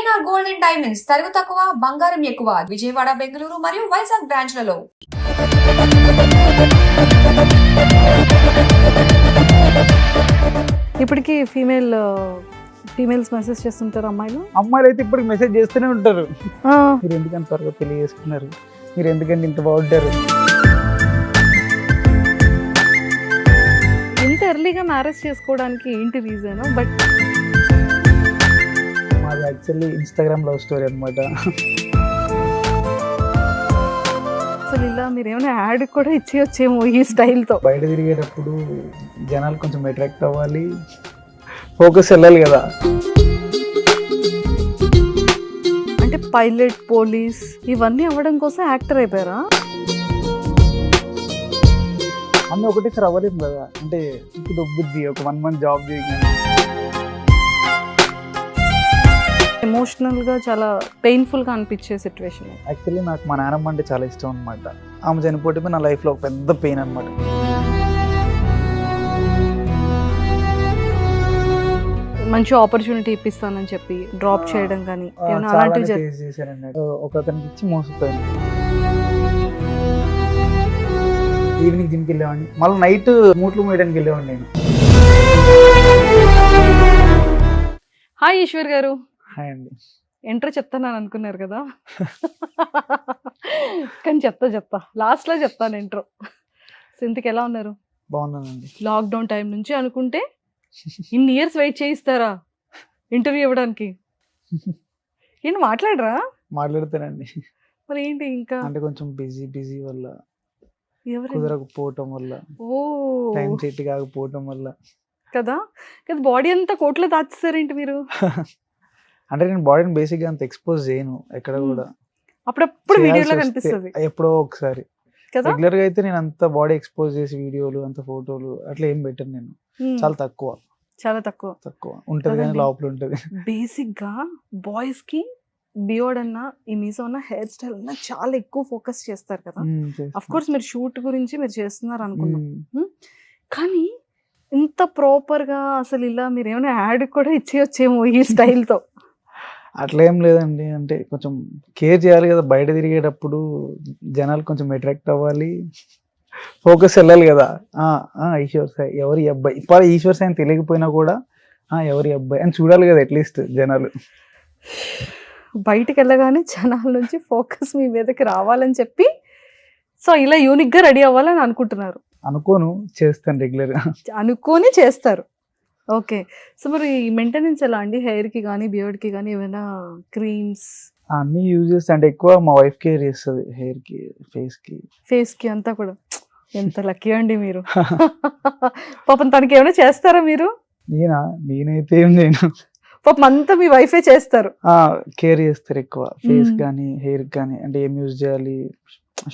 ANR gold and diamonds తరుగు తక్కువ బంగారం ఎక్కువ విజయవాడ బెంగళూరు మరియు వైజాగ్ బ్రాంచ్లలో. ఇప్పటికీ ఫీమేల్స్ మెసేజ్ చేస్తుంటారు అమ్మాయిలు అయితే ఇప్పటికి మెసేజ్ చేస్తూనే ఉంటారు. మీరు ఎందుకంత త్వరగా పెళ్లి చేసుకున్నారు, మీరు ఎందుకంటే ఇంత బాగుంటారు. ఇంత ఎర్లీగా మ్యారేజ్ చేసుకోవడానికి ఏంటి రీజన్? బట్ మాది యాక్చువల్లీ ఇన్స్టాగ్రామ్ లవ్ స్టోరీ అనమాట. అసలు ఇలా మీరు ఏమైనా యాడ్ కూడా ఇచ్చేయొచ్చేమో ఈ స్టైల్తో. బయట తిరిగేటప్పుడు జనాలు కొంచెం అట్రాక్ట్ అవ్వాలి, ఫోకస్ వెళ్ళాలి కదా. అంటే పైలట్, పోలీస్ ఇవన్నీ అవ్వడం కోసం యాక్టర్ అయిపోయారా? అన్నీ ఒకటేసారి అవ్వలేము కదా. అంటే ఇప్పుడు దొబ్బుద్ది ఒక 1 month జాబ్ చేయగానే. ఎమోషనల్గా చాలా పెయిన్ఫుల్గా అనిపించే సిచ్యువేషన్. యాక్చువల్లీ నాకు మా నాన్నమ్మ అంటే చాలా ఇష్టం అనమాట. ఆమె చనిపోతే నా లైఫ్లో ఒక పెద్ద పెయిన్ అనమాట. మంచి ఆపర్చునిటీ ఇప్పిస్తానని చెప్పి డ్రాప్ చేయడం కానీ ఏమైనా అలాంటివి చేశానండి. ఒక అతనికి ఇచ్చి మోసపోయాను. ఈవినింగ్ దీనికి వెళ్ళేవాడిని, మళ్ళీ నైట్ మూట్లు మోయడానికి వెళ్ళేవాడిని నేను. హాయ్ ఈశ్వర్ గారు. హాయ్ అండి. ఎంట్రీ చెప్తాను అనుకున్నారు కదా, కానీ చెప్తా లాస్ట్లో చెప్తాను ఎంట్రో. ఇంతకు ఎలా ఉన్నారు? బాగున్నానండి. లాక్డౌన్ టైం నుంచి అనుకుంటే ఇన్ని ఇయర్స్ వెయిట్ చేయిస్తారా ఇంటర్వ్యూ ఇవ్వడానికి? ఏంటి మాట్లాడరా? మాట్లాడతానండి. మరి ఏంటి ఇంకా అంటే కొంచెం బిజీ వల్ల, ఎవరు కుదరకపోవటం వల్ల, టైం సెట్ కాకపోవటం వల్ల కదా. బాడీ అంతా కోట్లో దాచేస్తారేంటి మీరు? అంటే నేను బాడీని బేసిక్గా అంత ఎక్స్పోజ్ చేయను ఎక్కడ కూడా. అప్పుడప్పుడు వీడియోలో కనిపిస్తుంది ఎప్పుడో ఒకసారి. రెగ్యులర్ గా అయితే నేను అంత బాడీ ఎక్స్పోజ్ చేసి వీడియోలు, అంత ఫోటోలు అట్లా ఏం పెట్టను నేను. చాలా తక్కువ ఉంటది కానీ లోపల ఉంటది. బేసిక్ గా బాయ్స్ కి బియోడ్ అన్న, ఈ మీసో అన్న, హెయిర్ స్టైల్ అన్న చాలా ఎక్కువ ఫోకస్ చేస్తారు కదా. అఫ్ కోర్స్ మీరు షూట్ గురించి మీరు చేస్తున్నారు అనుకున్నాం, కానీ ఇంత ప్రాపర్ గా అసలు ఇలా మీరు ఏమైనా యాడ్ కూడా ఇచ్చేయొచ్చేమో ఈ స్టైల్తో. అట్లా ఏం లేదండి. అంటే కొంచెం కేర్ చేయాలి కదా. బయట తిరిగేటప్పుడు జనాలు కొంచెం అట్రాక్ట్ అవ్వాలి, ఫోకస్ వెళ్ళాలి కదా. ఈశ్వర్ సాయి ఎవరి అబ్బాయి, ఇప్పుడు ఈశ్వర్ సాయి అని తెలియకపోయినా కూడా ఎవరి అబ్బాయి అని చూడాలి కదా అట్లీస్ట్ జనాలు. బయటికి వెళ్ళగానే జనాల నుంచి ఫోకస్ మీ మీదకి రావాలని చెప్పి సో ఇలా యూనిక్ గా రెడీ అవ్వాలని అనుకుంటున్నారు. అనుకోను, చేస్తాను రెగ్యులర్గా. అనుకోని చేస్తారు. ఓకే. సో మరి మెయింటెనెన్స్ ఎలా అండి? హెయిర్ కి కానీ బియర్డ్ కి కానీ ఏమైనా క్రీమ్స్ అన్ని యూజ్ చేస్తా. అంటే ఎక్కువ మా వైఫ్ కేర్ చేస్తుంది హెయిర్ కి, ఫేస్ కి అంతా కూడా. ఎంత లక్కీ అండి మీరు. పాపం తనకి ఏమైనా చేస్తారా మీరు? నేనైతే ఏం చేయను. పాపం అంతా మీ వైఫే చేస్తారు. కేర్ చేస్తారు ఎక్కువ, ఫేస్ కానీ హెయిర్ కానీ. అంటే ఏం యూజ్ చేయాలి,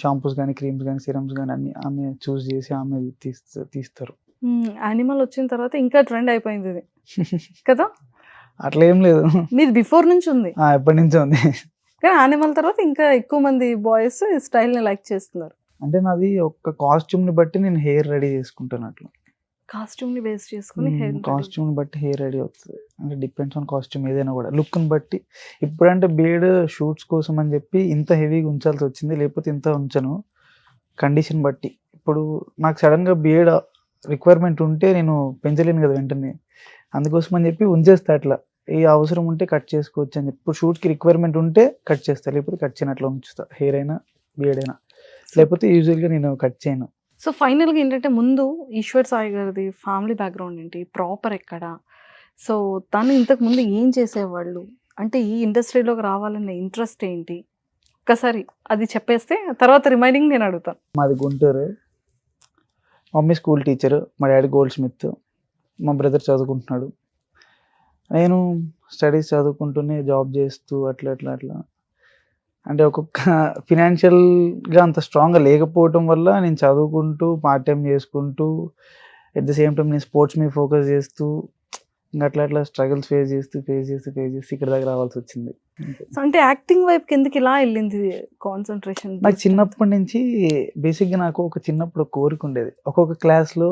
షాంపూస్ కానీ క్రీమ్స్ కానీ సిరమ్స్ కానీ అన్ని ఆమె చూస్ చేసి ఆమె తీస్తారు. యానిమల్ వచ్చిన తర్వాత ఇంకా ట్రెండ్ అయిపోయింది ఇది కదా. అట్లా ఏం లేదు, మీది బిఫోర్ నుంచి ఉంది, ఎప్పటి నుంచో ఉంది. కానీ యానిమల్ తర్వాత ఇంకా ఎక్కువ మంది బాయ్స్ ఈ స్టైల్ ని లైక్ చేస్తున్నారు. అంటే నాది ఒక కాస్ట్యూమ్ ని బట్టి నేను హెయిర్ రెడీ చేసుకుంటాను. అట్లా కాస్ట్యూమ్ ని బేస్ చేసుకుని కాస్ట్యూమ్ ని బట్టి హెయిర్ రెడీ అవుతుంది. అంటే డిపెండ్స్ ఆన్ కాస్ట్యూమ్ ఏదైనా కూడా, లుక్ ని బట్టి. ఇప్పుడంటే బియర్డ్ షూట్స్ కోసం అని చెప్పి ఇంత హెవీగా ఉంచాల్సి వచ్చింది, లేకపోతే ఇంత ఉంచను కండిషన్ బట్టి. ఇప్పుడు నాకు సడన్ గా బియర్డ్ రిక్వైర్మెంట్ ఉంటే నేను పెంచలేను కదా వెంటనే, అందుకోసం అని చెప్పి ఉంచేస్తా. అట్లా ఏ అవసరం ఉంటే కట్ చేసుకోవచ్చు అని చెప్పి. ఇప్పుడు షూట్కి రిక్వైర్మెంట్ ఉంటే కట్ చేస్తా, లేకపోతే కట్ చేయను. అట్లా ఉంచుతా హెయిర్ అయినా బియర్డ్ అయినా, లేకపోతే యూజువల్గా నేను కట్ చేయను. సో ఫైనల్గా ఏంటంటే, ముందు ఈశ్వర్ సాయి గారిది ఫ్యామిలీ బ్యాక్గ్రౌండ్ ఏంటి, ప్రాపర్ ఎక్కడ, సో తను ఇంతకు ముందు ఏం చేసేవాళ్ళు, అంటే ఈ ఇండస్ట్రీలోకి రావాలనే ఇంట్రెస్ట్ ఏంటి, ఒక్కసారి అది చెప్పేస్తే తర్వాత రిమైనింగ్ నేను అడుగుతాను. మాది గుంటూరు. మమ్మీ స్కూల్ టీచర్, మా డాడీ గోల్డ్ స్మిత్, మా బ్రదర్ చదువుకుంటున్నాడు. నేను స్టడీస్ చదువుకుంటూనే జాబ్ చేస్తూ అట్లా అంటే ఒక్కొక్క ఫినాన్షియల్గా అంత స్ట్రాంగ్గా లేకపోవటం వల్ల నేను చదువుకుంటూ పార్ట్ టైం చేసుకుంటూ, ఎట్ ద సేమ్ టైం నేను స్పోర్ట్స్ మీద ఫోకస్ చేస్తూ ఇంకా అట్లా అట్లా స్ట్రగుల్స్ ఫేస్ చేస్తూ ఇక్కడ దాకా రావాల్సి వచ్చింది. అంటే యాక్టింగ్ వైపు ఎందుకు ఇలా వెళ్ళింది కాన్సన్ట్రేషన్? నాకు చిన్నప్పటి నుంచి బేసిక్గా నాకు చిన్నప్పుడు ఒక కోరిక ఉండేది. ఒక క్లాస్లో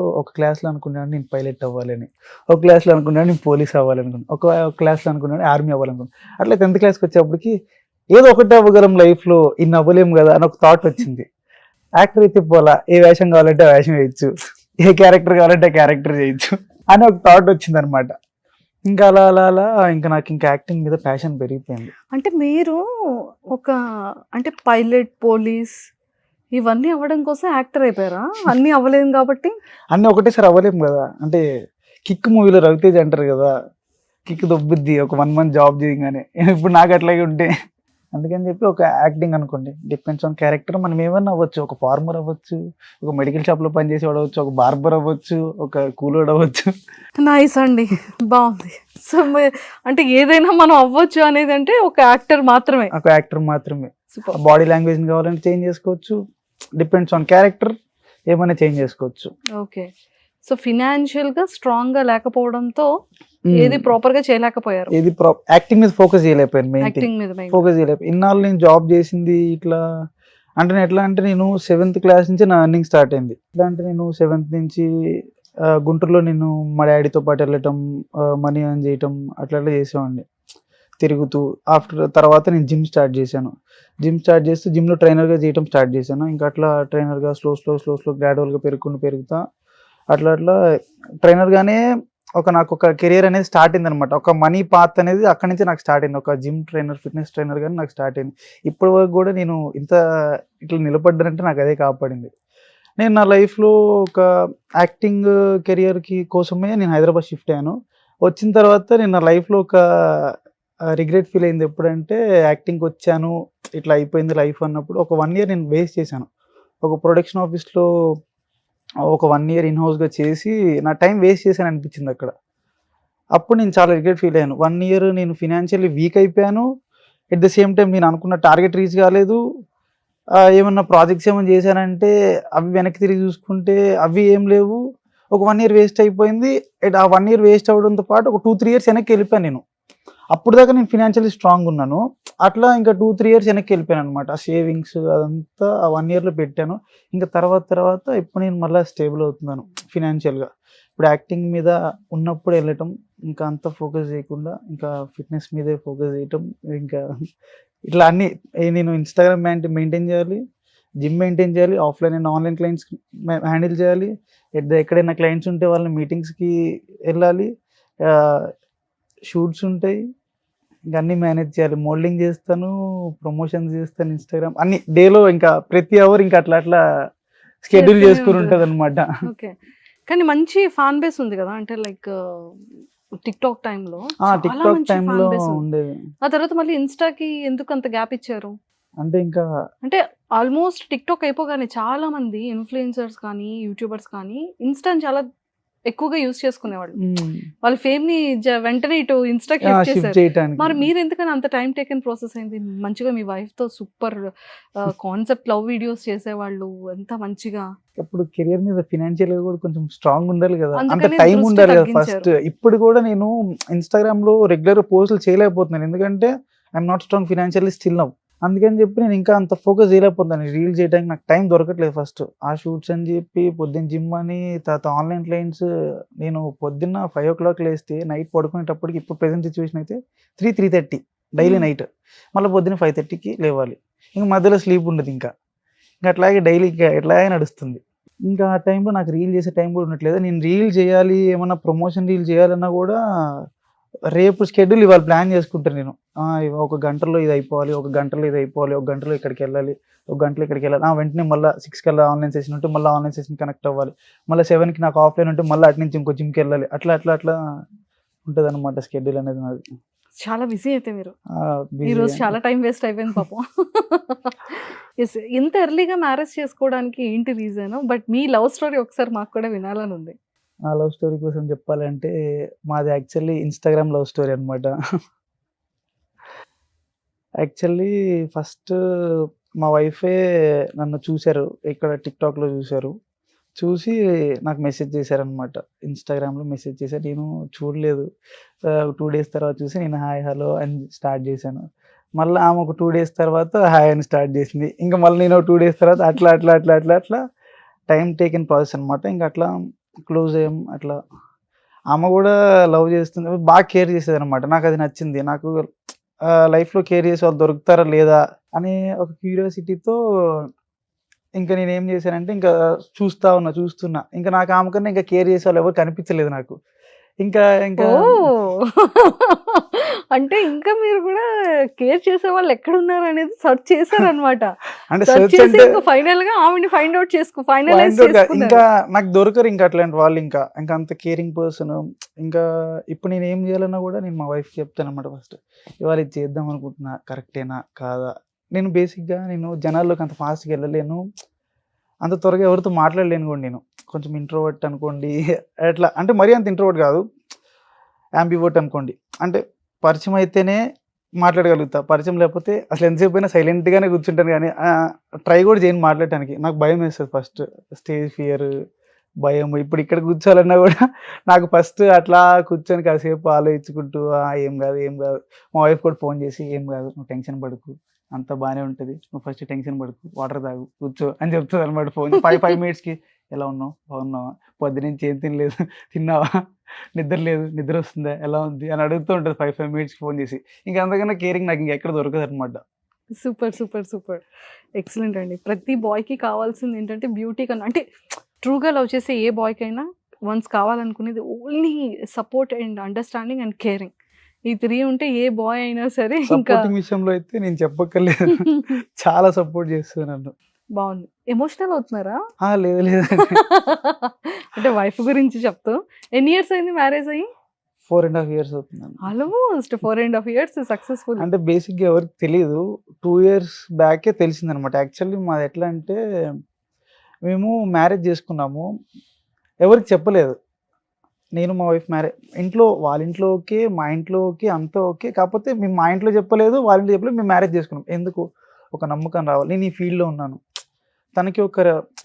అనుకున్నాను నేను పైలట్ అవ్వాలని, ఒక క్లాస్లో అనుకున్నాను నేను పోలీస్ అవ్వాలనుకున్నాను, ఒక క్లాస్లో అనుకున్నాను ఆర్మీ అవ్వాలనుకున్నాను. అట్లా 10th క్లాస్కి వచ్చేప్పటికి ఏదో ఒకటి అవ్వగలం లైఫ్లో, ఇన్ని అవ్వలేము కదా అని ఒక థాట్ వచ్చింది. యాక్టర్ అయితే పోలా, ఏ వేషం కావాలంటే ఆ వేషం వేయచ్చు, ఏ క్యారెక్టర్ కావాలంటే ఆ క్యారెక్టర్ చేయొచ్చు అని ఒక థాట్ వచ్చింది అనమాట. ఇంకా అలా ఇంకా నాకు ఇంకా యాక్టింగ్ మీద ప్యాషన్ పెరిగిపోయింది. అంటే మీరు అంటే పైలట్, పోలీస్ ఇవన్నీ అవ్వడం కోసం యాక్టర్ అయిపోయారా? అన్నీ అవ్వలేము కాబట్టి. అన్నీ ఒకటేసారి అవ్వలేము కదా. అంటే కిక్ మూవీలో రవితేజ్ అంటారు కదా, కిక్ దొబ్బుద్ది ఒక 1 month జాబ్ చేయగానే. ఇప్పుడు నాకు అట్లాగే ఉంటే అందుకని చెప్పి ఒక యాక్టింగ్ అనుకోండి, డిపెండ్స్ ఆన్ క్యారెక్టర్. మనం ఏమన్నా అవ్వచ్చు, ఒక ఫార్మర్ అవ్వచ్చు, ఒక మెడికల్ షాప్లో పనిచేసేవాడు అవ్వచ్చు, ఒక బార్బర్ అవ్వచ్చు, ఒక కూలోడు అవ్వచ్చు. నైస్ అండి, బాగుంది. సో అంటే ఏదైనా మనం అవ్వచ్చు అనేది అంటే ఒక యాక్టర్ మాత్రమే. బాడీ లాంగ్వేజ్ కావాలంటే చేంజ్ చేసుకోవచ్చు, డిపెండ్స్ ఆన్ క్యారెక్టర్ ఏమైనా చేంజ్ చేసుకోవచ్చు. ఓకే. సో ఫినాన్షియల్ గా స్ట్రాంగ్ గా లేకపోవడంతో ఏది ప్రాపర్ గా చేయలేకపోయారు. ఏది యాక్టింగ్ మీద ఫోకస్ చేయలేకపోయాను. యాక్టింగ్ మీద ఫోకస్ చేయలేకపోయాను. ఇన్నాళ్ళు నేను జాబ్ చేసింది ఇట్లా అంటే ఎట్లా అంటే నేను 7th క్లాస్ నుంచి నా ఎర్నింగ్ స్టార్ట్ అయింది. ఎట్లా అంటే నేను 7th నుంచి గుంటూరులో నేను మా డాడీతో పాటు వెళ్ళటం, మనీ ఎర్న్ చేయటం అట్లా చేసేవాడిని తిరుగుతూ. తర్వాత నేను జిమ్ స్టార్ట్ చేశాను. జిమ్ స్టార్ట్ చేస్తూ జిమ్లో ట్రైనర్గా చేయటం స్టార్ట్ చేశాను. ఇంకా అట్లా ట్రైనర్గా స్లో గ్రాడ్యువల్గా పెరుగుతా అట్లా ట్రైనర్గానే నాకు ఒక కెరియర్ అనేది స్టార్ట్ అయింది అనమాట. ఒక మనీ పాత్ అనేది అక్కడి నుంచి నాకు స్టార్ట్ అయింది. ఒక జిమ్ ట్రైనర్, ఫిట్నెస్ ట్రైనర్ కానీ నాకు స్టార్ట్ అయింది. ఇప్పటి వరకు కూడా నేను ఇట్లా నిలబడ్డానంటే నాకు అదే కాపాడింది. నేను నా లైఫ్లో ఒక యాక్టింగ్ కెరియర్కి కోసమే నేను హైదరాబాద్ షిఫ్ట్ అయ్యాను. వచ్చిన తర్వాత నేను నా లైఫ్లో ఒక రిగ్రెట్ ఫీల్ అయింది ఎప్పుడంటే, యాక్టింగ్కి వచ్చాను ఇట్లా అయిపోయింది లైఫ్ అన్నప్పుడు. ఒక 1 year నేను వేస్ట్ చేశాను. ఒక ప్రొడక్షన్ ఆఫీస్లో ఒక 1 year ఇన్హౌస్గా చేసి నా టైం వేస్ట్ చేశాను అనిపించింది అక్కడ. అప్పుడు నేను చాలా రిగ్రెట్ ఫీల్ అయ్యాను. 1 year నేను ఫినాన్షియల్లీ వీక్ అయిపోయాను. ఎట్ ద సేమ్ టైం నేను అనుకున్న టార్గెట్ రీచ్ కాలేదు. ఏమన్నా ప్రాజెక్ట్స్ ఏమైనా చేశానంటే అవి వెనక్కి తిరిగి చూసుకుంటే అవి ఏం లేవు. ఒక 1 year వేస్ట్ అయిపోయింది. ఆ 1 year వేస్ట్ అవ్వడంతో పాటు ఒక 2-3 years వెనక్కి వెళ్ళిపోయాను నేను. అప్పుడు దాకా నేను ఫినాన్షియల్లీ స్ట్రాంగ్ ఉన్నాను. అట్లా ఇంకా 2-3 years వెనక్కి వెళ్ళిపోయాను అనమాట. ఆ సేవింగ్స్ అదంతా ఆ 1 yearలో పెట్టాను. ఇంకా తర్వాత ఇప్పుడు నేను మళ్ళీ స్టేబుల్ అవుతున్నాను ఫినాన్షియల్గా. ఇప్పుడు యాక్టింగ్ మీద ఉన్నప్పుడు వెళ్ళటం, ఇంకా అంత ఫోకస్ చేయకుండా ఇంకా ఫిట్నెస్ మీదే ఫోకస్ చేయటం. ఇంకా ఇట్లా అన్నీ నేను ఇన్స్టాగ్రామ్ మెయింటైన్ చేయాలి, జిమ్ మెయింటైన్ చేయాలి, offline and online clients handle చేయాలి, ఎక్కడైనా క్లయింట్స్ ఉంటే వాళ్ళని మీటింగ్స్కి వెళ్ళాలి, షూట్స్ ఉంటాయి, ఇంకా అన్నీ మేనేజ్ చేయాలి. మోడలింగ్ చేస్తాను, ప్రమోషన్స్ చేస్తాను, ఇన్స్టాగ్రామ్ అన్ని డేలో ఇంకా ప్రతి అవర్ ఇంకా అట్లా షెడ్యూల్ చేసుకుని ఉంటుంది అనమాట. ఓకే. కానీ మంచి ఫ్యాన్ బేస్ ఉంది కదా, అంటే లైక్ టిక్టాక్ టైంలో ఉండేది. ఆ తర్వాత మళ్ళీ ఇన్స్టాకి ఎందుకు అంత గ్యాప్ ఇచ్చారు? అంటే ఆల్మోస్ట్ టిక్టాక్ అయిపోగానే చాలా మంది ఇన్ఫ్లుయెన్సర్స్ కానీ యూట్యూబర్స్ కానీ ఇన్స్టాని చాలా ఎక్కువగా యూజ్ చేసుకునేవాళ్ళు. వాళ్ళ ఫేమ్ ని వెంటనే ఇటు ఇన్స్టాకి షిఫ్ట్ చేశారు. మరి మీరు ఎందుకని అంత టైం టేకెన్ ప్రాసెస్ అయింది? మంచిగా మీ వైఫ్ తో సూపర్ కాన్సెప్ట్ లవ్ వీడియోస్ చేసేవాళ్ళు, ఎంత మంచిగా. అప్పుడు కెరియర్ మీద ఫినాన్షియల్ గా కూడా కొంచెం స్ట్రాంగ్ ఉండాలి కదా, అంత టైం ఉండాలి కదా ఫస్ట్. ఇప్పుడు కూడా నేను ఇన్స్టాగ్రామ్ లో రెగ్యులర్ పోస్టులు చేయలేకపోతున్నాను, ఎందుకంటే I'm not strong financially still now. అందుకని చెప్పి నేను ఇంకా అంత ఫోకస్ చేయలేకపోతాను. రీల్ చేయడానికి నాకు టైం దొరకట్లేదు. ఫస్ట్ ఆ షూట్స్ అని చెప్పి పొద్దున్న జిమ్ అని, తర్వాత ఆన్లైన్ క్లయింట్స్. నేను పొద్దున్న 5 o'clock లేస్తే నైట్ పడుకునేటప్పటికి ఇప్పుడు ప్రెసెంట్ సిచ్యువేషన్ అయితే 3-3:30 డైలీ నైట్. మళ్ళీ పొద్దున్న 5:30కి లేవాలి. ఇంకా మధ్యలో స్లీప్ ఉండదు. ఇంకా అట్లాగే డైలీ ఎట్లాగే నడుస్తుంది. ఇంకా ఆ టైంలో నాకు రీల్ చేసే టైం కూడా ఉండట్లేదు. నేను రీల్ చేయాలి, ఏమన్నా ప్రమోషన్ రీల్ చేయాలన్నా కూడా రేపు షెడ్యూల్ ఇవాళ ప్లాన్ చేసుకుంటాను నేను. 1 గంటలో ఇది అయిపోవాలి, 1 గంటలో ఇది అయిపోవాలి, 1 గంటలో ఇక్కడికి వెళ్ళాలి, 1 గంటలో ఇక్కడికి వెళ్ళాలి. వెంటనే మళ్ళీ 6 కల్లా ఆన్లైన్ సెషన్ ఉంటే మళ్ళీ ఆన్లైన్ సెషన్ కనెక్ట్ అవ్వాలి, మళ్ళీ 7కి నాకు ఆఫ్లైన్ ఉంటే మళ్ళీ అటు నుంచి ఇంకో జిమ్కి వెళ్ళాలి. అట్లా ఉంటుంది అనమాట షెడ్యూల్ అనేది నాది. చాలా బిజీ అయితే మీరు ఈరోజు చాలా టైం వేస్ట్ అయిపోయింది పాపం. ఇంత ఎర్లీగా మ్యారేజ్ చేసుకోవడానికి ఏంటి reason? But me love story ఒకసారి మాకు కూడా వినాలని ఉంది. ఆ లవ్ స్టోరీ కోసం చెప్పాలంటే మాది యాక్చువల్లీ ఇన్స్టాగ్రామ్ లవ్ స్టోరీ అనమాట. యాక్చువల్లీ ఫస్ట్ మా వైఫే నన్ను చూశారు, ఇక్కడ టిక్టాక్లో చూశారు. చూసి నాకు మెసేజ్ చేశారనమాట. ఇన్‌స్టాగ్రామ్‌లో మెసేజ్ చేశారు. నేను చూడలేదు. 2 డేస్ తర్వాత చూసి నేను హాయ్, హలో అని స్టార్ట్ చేశాను. మళ్ళా ఆమె ఒక 2 డేస్ తర్వాత హాయ్ అని స్టార్ట్ చేసింది. ఇంక మళ్ళీ నేను 2 డేస్ తర్వాత అట్లా టైమ్ టేకెన్ ప్రాసెస్ అనమాట. ఇంక అట్లా క్లోజ్ అయ్యాం. అట్లా ఆమె కూడా లవ్ చేస్తుంది. బాగా కేర్ చేసేదనమాట. నాకది నచ్చింది. నాకు లైఫ్‌లో కేర్ చేసే వాళ్ళు దొరుకుతారా లేదా అనే ఒక క్యూరియాసిటీతో ఇంక నేనేం చేశానంటే ఇంకా చూస్తున్నా. ఇంక నాకు ఆమె కన్నా ఇంకా కేర్ చేసేవాళ్ళు ఎవరు కనిపించలేదు నాకు. ఇంకా ఓహ్! అంటే ఇంకా మీరు కూడా కేర్ చేసేవాళ్ళు ఎక్కడున్నారనేది సెర్చ్ చేశారనమాట. అంటే సెర్చ్ సెర్చ్ చేసి అంటే ఇంక ఫైనల్‌గా ఆమెని find out finalize point out చేసుకున్నారు. ఇంకా నాకు దొరకరు ఇంకా అట్లాంటి వాళ్ళు ఇంకా అంత కేరింగ్ పర్సన్. ఇంకా ఇప్పుడు నేను ఏం చేయాలన్నా కూడా నేను మా వైఫ్‌కి చెప్తానన్నమాట ఫస్ట్. ఇవాళ ఇది చేద్దాం అనుకుంటున్నా, కరెక్టేనా కాదా? నేను బేసిక్‌గా జనాల్లోకి అంత ఫాస్ట్‌గా వెళ్ళలేను. అంత త్వరగా ఎవరితో మాట్లాడలేను కూడా నేను. కొంచెం ఇంట్రోవర్ట్ అనుకోండి. అట్లా అంటే మరీ అంత ఇంట్రోవర్ట్ కాదు. యాంబివర్ట్ అనుకోండి. అంటే పరిచయం అయితేనే మాట్లాడగలుగుతా. పరిచయం లేకపోతే అసలు ఎంతసేపు అయినా సైలెంట్‌గానే కూర్చుంటాను గానీ ట్రై కూడా చేయను మాట్లాడటానికి. నాకు భయమేస్తది ఫస్ట్. స్టేజ్ ఫియర్, భయం. ఇప్పుడు ఇక్కడ కూర్చోవాలన్నా కూడా నాకు ఫస్ట్ అట్లా కూర్చొని కాసేపు ఆలోచించుకుంటూ ఏం కాదు. మా వైఫ్ కూడా ఫోన్ చేసి ఏం కాదు, నువ్వు టెన్షన్ పడకు, అంతా బాగానే ఉంటది. నువ్వు ఫస్ట్ టెన్షన్ పడకు, వాటర్ తాగు, కూర్చో అని చెప్తదనమాట ఫోన్. 5 మినిట్స్‌కి ఎలా ఉన్నావు? బాగున్నావా? పొద్దున్నుంచి ఏం తినలేదు, తిన్నావా? నిద్ర లేదు, నిద్ర వస్తుందా? ఎలా ఉంది? అని అడుగుతూ ఉంటది 5 మినిట్స్‌కి ఫోన్ చేసి. ఇంకా అంతకన్నా కేరింగ్ నాకు ఇంకెక్కడ దొరకదనమాట. సూపర్. ఎక్సలెంట్ అండి. ప్రతి బాయ్‌కి కావాల్సింది ఏంటంటే బ్యూటీ కన్నా అంటే ట్రూగా లవ్ చేసే ఏ బాయ్‌కైనా వన్స్ కావాలనుకునేది only support and understanding and caring. ఈ 3 ఉంటే ఏ బాయ్ అయినా సరే ఇంకా సపోర్టింగ్ విషయంలో అయితే నేను చెప్పక్కర్లేదు. చాలా సపోర్ట్ చేస్తది నన్ను. బాగుంది. ఎమోషనల్ అవుతున్నారా? లేదు. అంటే వైఫ్ గురించి చెప్తూ ఎన్ని ఇయర్స్ అయింది మ్యారేజ్ అయ్యి? 4.5 ఇయర్స్ అవుతుందండి. Almost 4.5 years successful. అంటే బేసిక్‌గా ఎవరికి తెలీదు. 2 ఇయర్స్ బ్యాకే తెలిసిందనమాట. యాక్చువల్లీ మాది ఎట్లా అంటే మేము మ్యారేజ్ చేసుకున్నాము. ఎవరికి చెప్పలేదు. నేను మా వైఫ్ ఇంట్లో వాళ్ళ ఇంట్లో ఓకే, మా ఇంట్లో ఓకే, అంతా ఓకే. కాకపోతే మేము మా ఇంట్లో చెప్పలేదు, వాళ్ళ ఇంట్లో చెప్పలేదు. మేము మ్యారేజ్ చేసుకున్నాం. ఎందుకు? ఒక నమ్మకం రావాలి. నేను ఈ ఫీల్డ్‌లో ఉన్నాను. తనకి ఒక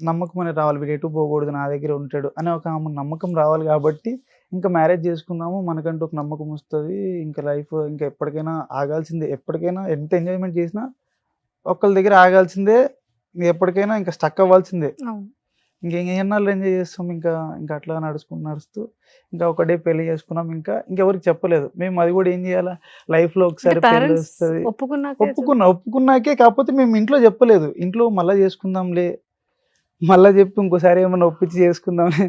నమ్మకం అనేది రావాలి. వీడు ఎటు పోకూడదు, నా దగ్గర ఉంటాడు అనే ఒక నమ్మకం రావాలి కాబట్టి ఇంకా మ్యారేజ్ చేసుకుందాము. మనకంటూ ఒక నమ్మకం వస్తది. ఇంకా లైఫ్ ఇంకా ఎప్పటికైనా ఆగాల్సిందే. ఎప్పటికైనా ఎంత ఎంజాయ్‌మెంట్ చేసినా ఒకళ్ళ దగ్గర ఆగాల్సిందే. ఎప్పటికైనా ఇంకా స్టక్ అవ్వాల్సిందే. అవును. ఎన్నాళ్ళు ఎంజాయ్ చేస్తాం. ఇంకా అట్లా నడుస్తూ ఇంకా ఒకటే పెళ్లి చేసుకున్నాం. ఇంకెవరికి చెప్పలేదు. మేము అది కూడా ఏం చేయాలా, లైఫ్‌లో ఒకసారి పెళ్లి పేరెంట్స్ వస్తది. ఒప్పుకున్నాకే. కాకపోతే మేము ఇంట్లో చెప్పలేదు. ఇంట్లో మళ్ళా చేసుకుందాంలే, మళ్ళా చెప్పి ఇంకోసారి ఏమన్నా ఒప్పించి చేసుకుందాంలే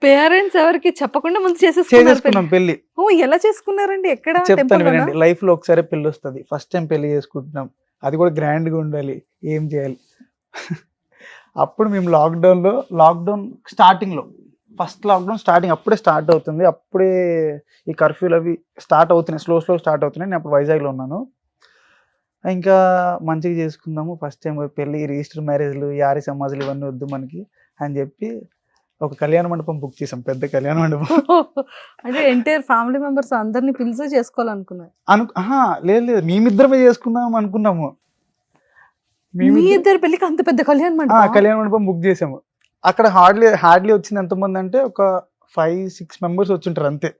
పేరెంట్స్ ఎవరికి చెప్పకుండా ముందు చేసేసుకున్నారు చేసేసుకున్నాం పెళ్లి. ఓ ఎలా చేసుకున్నారండి? ఎక్కడ? చెప్తాను వినండి. లైఫ్‌లో ఒకసారి పెళ్లి వస్తది. ఫస్ట్ టైం పెళ్లి చేసుకుంటున్నాం. అది కూడా గ్రాండ్‌గా ఉండాలి. ఏం చేయాలి? అప్పుడు మేము లాక్డౌన్ స్టార్టింగ్‌లో ఫస్ట్ లాక్డౌన్ స్టార్టింగ్ అప్పుడే స్టార్ట్ అవుతుంది. అప్పుడే ఈ కర్ఫ్యూలు అవి స్టార్ట్ అవుతున్నాయి. స్లో స్టార్ట్ అవుతున్నాయి. నేను అప్పుడు వైజాగ్‌లో ఉన్నాను. ఇంకా మంచిగా చేసుకుందాము. ఫస్ట్ టైం పెళ్లి, రిజిస్టర్ మ్యారేజ్‌లు, యారీ సమాజులు ఇవన్నీ వద్దు మనకి అని చెప్పి ఒక కళ్యాణ మండపం బుక్ చేసాం. పెద్ద కళ్యాణ మండపం. అంటే ఎంటైర్ ఫ్యామిలీ మెంబర్స్ అందరిని పిలిచి చేసుకోవాలనుకున్నారు. లేదు మేమిద్దరమే చేసుకుందాం అనుకున్నాము. మీ ఇద్దరు పెళ్లికి అంత పెద్ద కళ్యాణ మండపం? కళ్యాణ మండపం బుక్ చేసాము. అక్కడ హార్డ్లీ వచ్చింది ఎంతమంది అంటే ఒక 5-6 మెంబర్స్ వచ్చుంటారు అంతే.